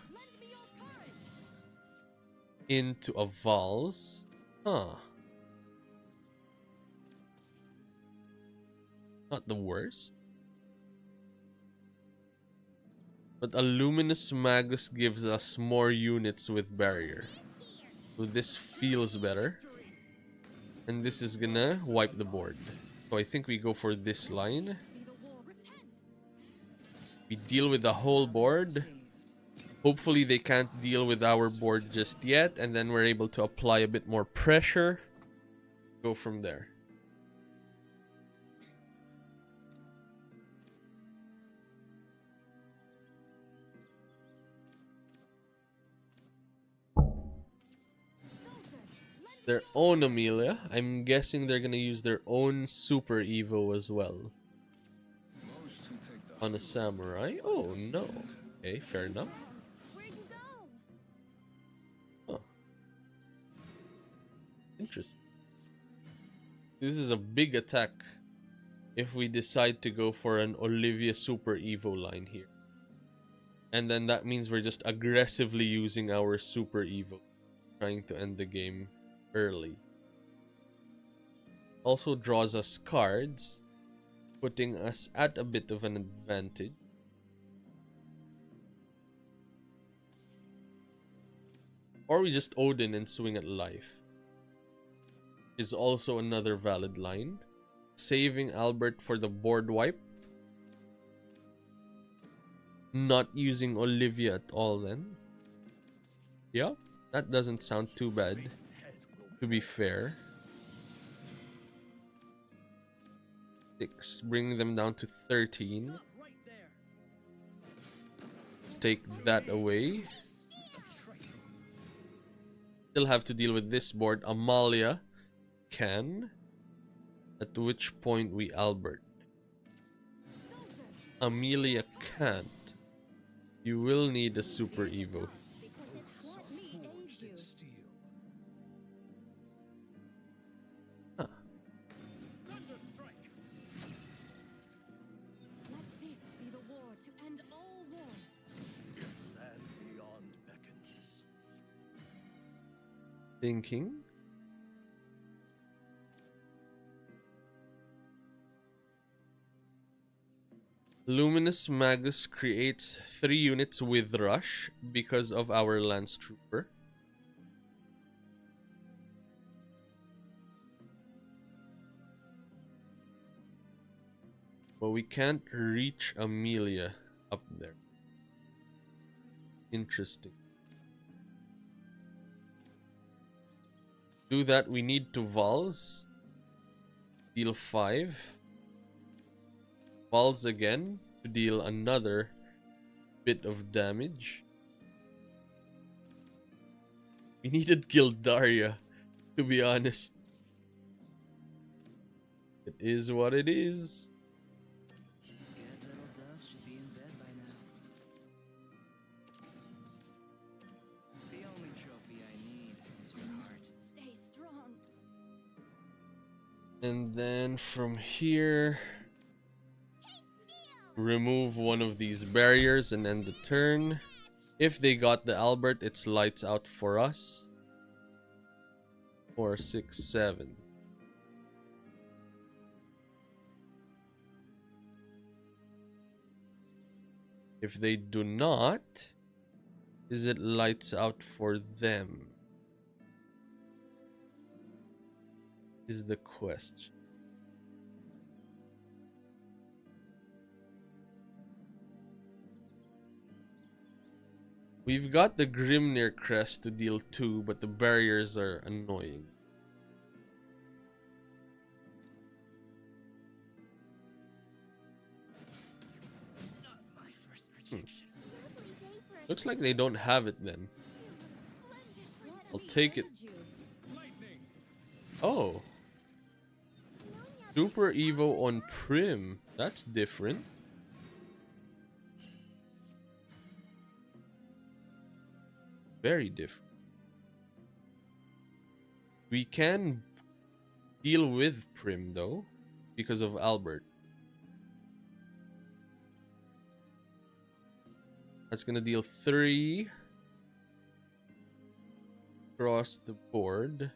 into a Vals. Huh. Not the worst. But a Luminous Magus gives us more units with barrier. So this feels better. And this is gonna wipe the board. So I think we go for this line. We deal with the whole board. Hopefully they can't deal with our board just yet. And then we're able to apply a bit more pressure. Go from there. Their own Amelia. I'm guessing they're gonna use their own Super Evo as well. On a Samurai? Oh no. Okay, fair enough. Huh. Interesting. This is a big attack if we decide to go for an Olivia Super Evo line here. And then that means we're just aggressively using our Super Evo, trying to end the game early. Also draws us cards, putting us at a bit of an advantage. Or we just Odin and swing at life. Is also another valid line. Saving Albert for the board wipe. Not using Olivia at all then. Yeah, that doesn't sound too bad, to be fair. 6, bring them down to 13. Let's take that away. Still have to deal with this board. Amalia can. At which point we Albert. Amelia can't. You will need a Super Evo. Huh. Thinking. Luminous Magus creates 3 units with Rush because of our Lance Trooper. But we can't reach Amelia up there. Interesting. To do that, we need to Vals. Deal 5. Falls again to deal another bit of damage. We needed Gildaria, to be honest. It is what it is. Good little dove should be in bed by now. The only trophy I need is your heart. Stay strong. And then from here, remove one of these barriers and end the turn. If they got the Albert, it's lights out for us. 4, 6, 7. If they do not, is it lights out for them? Is the question. We've got the Grimnir crest to deal 2, but the barriers are annoying. Not my first rejection. Lovely day for a Looks like they don't have it then. splendid I'll take it. Lightning. Oh, Super Evo on Prim. That's different. Very different. We can deal with Prim though, because of Albert. That's gonna deal 3 across the board.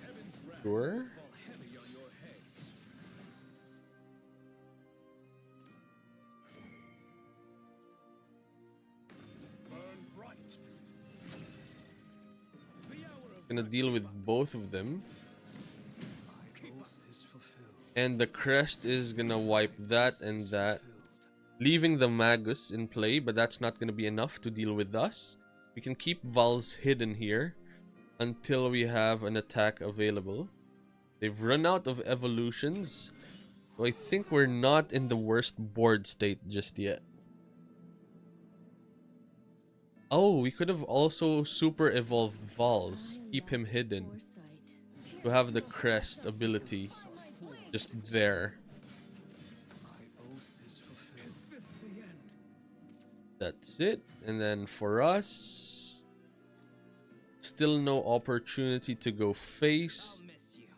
Heaven's wrath Sure. fall heavy on your head. Burn bright. The hour of Gonna deal with both of them. my oath is fulfilled. And the crest is gonna wipe that and that, leaving the Magus in play, but that's not gonna be enough to deal with us. We can keep Vals hidden here until we have an attack available. They've run out of evolutions, so I think we're not in the worst board state just yet. Oh, we could have also super evolved Vals, keep him hidden, to have the crest ability just there. My oath is fulfilled. Is this the end? That's it. And then for us, still no opportunity to go face. I'll miss you.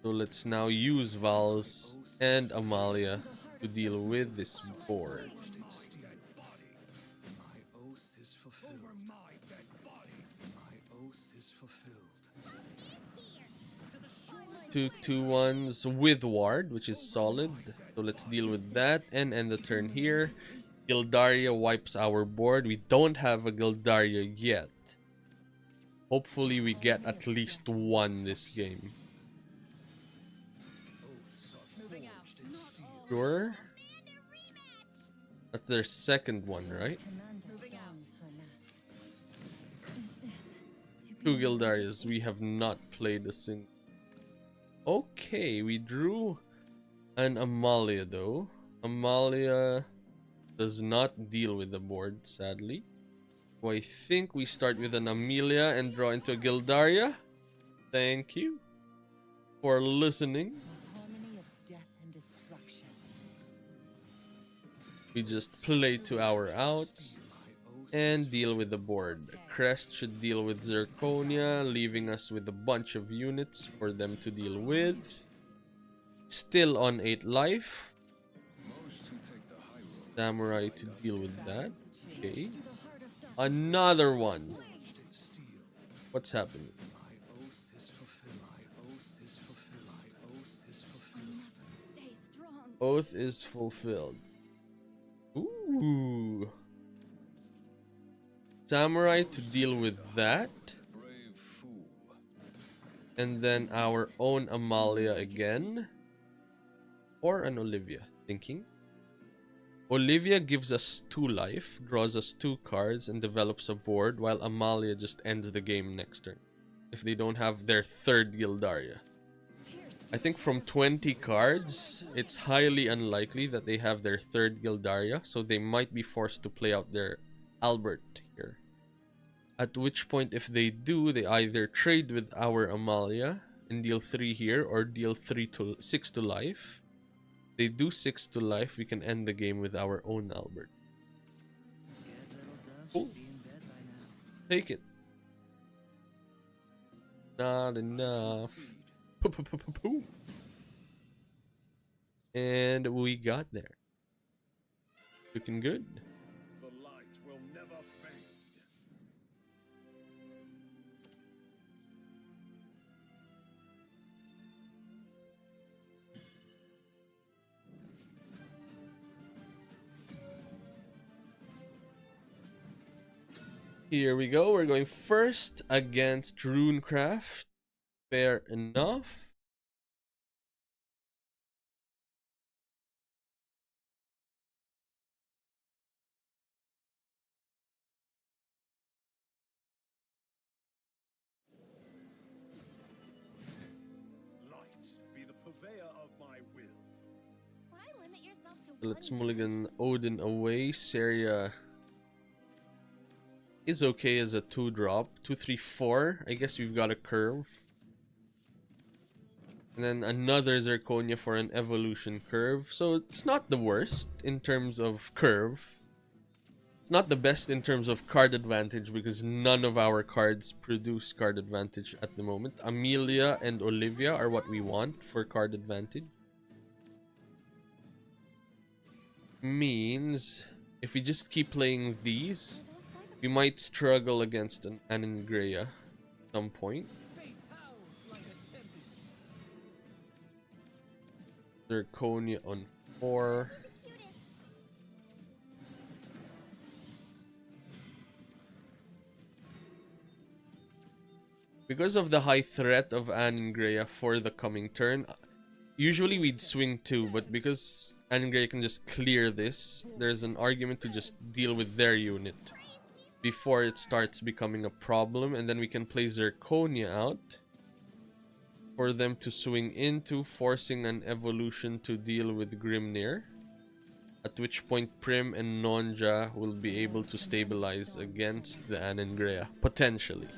So let's now use Vals and Amalia to deal with this board. Dead body. My oath is fulfilled. Over my dead body. My oath is fulfilled. 2/2/1s with ward, which is solid. So let's deal with that and end the turn here. Gildaria wipes our board. We don't have a Gildaria yet. Hopefully we get at least one this game. Sure. That's their second one, right? Two Gildarias. We have not played a single. Okay, we drew an Amalia though. Amalia does not deal with the board, sadly. So I think we start with an Amelia and draw into a Gildaria. Thank you for listening. Harmony of death and destruction. We just play to our outs and deal with the board. Crest should deal with Zirconia, leaving us with a bunch of units for them to deal with. Still on 8 life. Samurai to deal with that. Okay. Another one. What's happening? Stay strong. Oath is fulfilled. Ooh. Samurai to deal with that. And then our own Amalia again. Or an Olivia. Thinking. Olivia gives us 2 life, draws us 2 cards, and develops a board, while Amalia just ends the game next turn if they don't have their 3rd Gildaria. I think from 20 cards, it's highly unlikely that they have their 3rd Gildaria, so they might be forced to play out their Albert here. At which point, if they do, they either trade with our Amalia and deal 3 here, or deal 6 to life. If they do 6 to life, we can end the game with our own Albert. Cool. Take it. Not enough. And we got there. Looking good. The light will never fade. Here we go. We're going first against Runecraft. Fair enough. Light be the purveyor of my will. Why limit yourself to Let's one mulligan Odin away. Seria is okay as a 2-drop. 2, 3, 4. I guess we've got a curve. And then another Zirconia for an evolution curve. So it's not the worst in terms of curve. It's not the best in terms of card advantage because none of our cards produce card advantage at the moment. Amelia and Olivia are what we want for card advantage. Means if we just keep playing these, we might struggle against an Anangrea at some point. Fate howls like a tempest. Zirconia on 4. Because of the high threat of Anangrea for the coming turn, usually we'd swing 2, but because Anangrea can just clear this, there's an argument to just deal with their unit before it starts becoming a problem, and then we can play Zirconia out for them to swing into, forcing an evolution to deal with Grimnir, at which point Prim and Nonja will be able to stabilize against the Anangrea, potentially.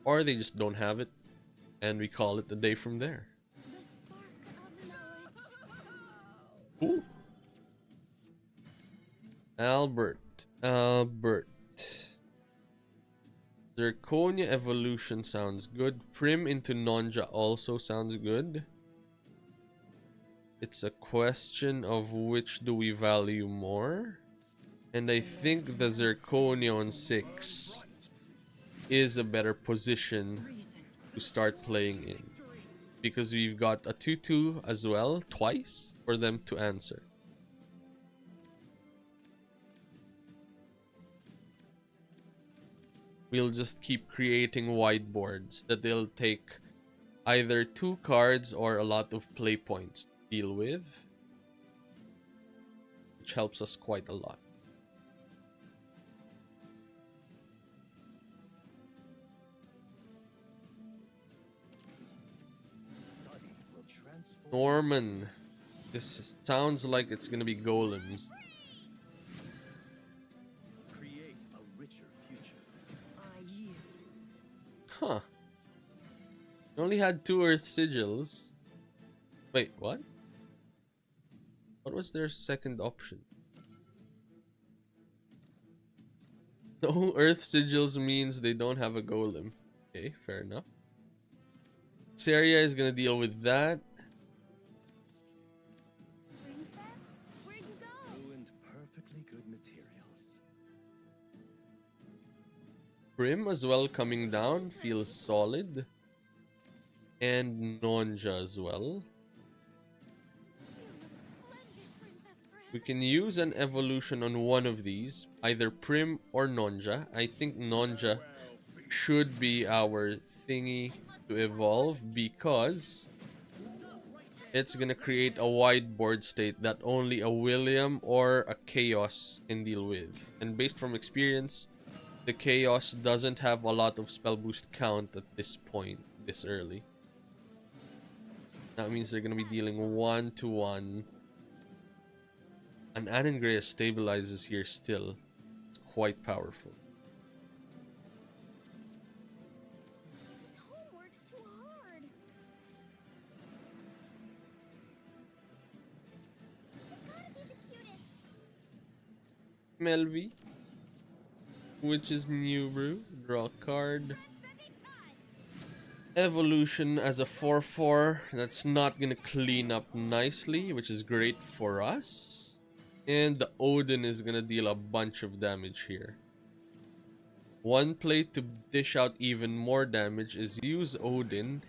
Or they just don't have it, and we call it a day from there. Ooh. Albert. Zirconia evolution sounds good. Prim into Nonja also sounds good. It's a question of which do we value more. And I think the Zirconia on 6 is a better position to start playing in. Because we've got a 2-2 as well, twice, for them to answer. We'll just keep creating whiteboards that they'll take either 2 cards or a lot of play points to deal with, which helps us quite a lot. Norman. This sounds like it's gonna be golems. Create a richer future. Huh. We only had 2 Earth Sigils. Wait, what? What was their second option? No Earth Sigils means they don't have a golem. Okay, fair enough. Seria is gonna deal with that. Ruined perfectly good materials. Prim as well coming down feels solid. And Nonja as well. We can use an evolution on one of these, either Prim or Nonja. I think Nonja should be our thingy to evolve because it's gonna create a wide board state that only a William or a Chaos can deal with. And based from experience, the Chaos doesn't have a lot of spell boost count at this point, this early. That means they're gonna be dealing 1-to-1. And Anangreas stabilizes here still. It's quite powerful. This homework's too hard. You've gotta be the cutest. Melvi, which is new brew. Draw a card. Evolution as a 4/4. That's not gonna clean up nicely, which is great for us. And the Odin is gonna deal a bunch of damage here. One play to dish out even more damage is use Odin,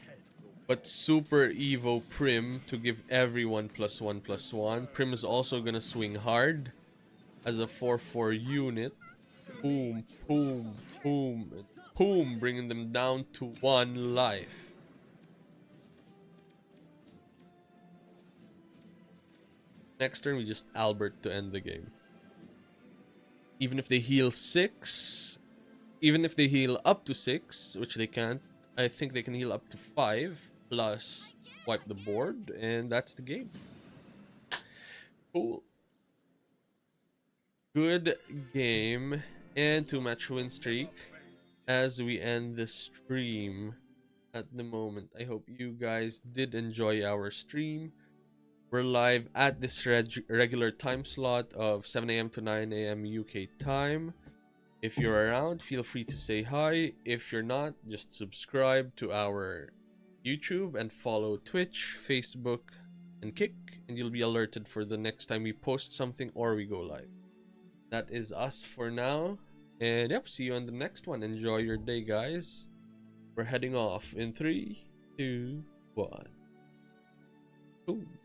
but Super Evo Prim to give everyone +1/+1. Prim is also gonna swing hard as a 4/4 unit. Boom, boom, boom, and boom, bringing them down to 1 life. Next turn, we just Albert to end the game. Even if they heal 6, even if they heal up to 6, which they can't, I think they can heal up to 5, plus wipe the board, and that's the game. Cool. Good game, and 2-match win streak as we end the stream at the moment. I hope you guys did enjoy our stream. We're live at this regular time slot of 7 a.m. to 9 a.m. UK time. If you're around, feel free to say hi. If you're not, just subscribe to our YouTube and follow Twitch, Facebook, and Kick, and you'll be alerted for the next time we post something or we go live. That is us for now. And yep, see you on the next one. Enjoy your day, guys. We're heading off in 3, 2, 1. Boom.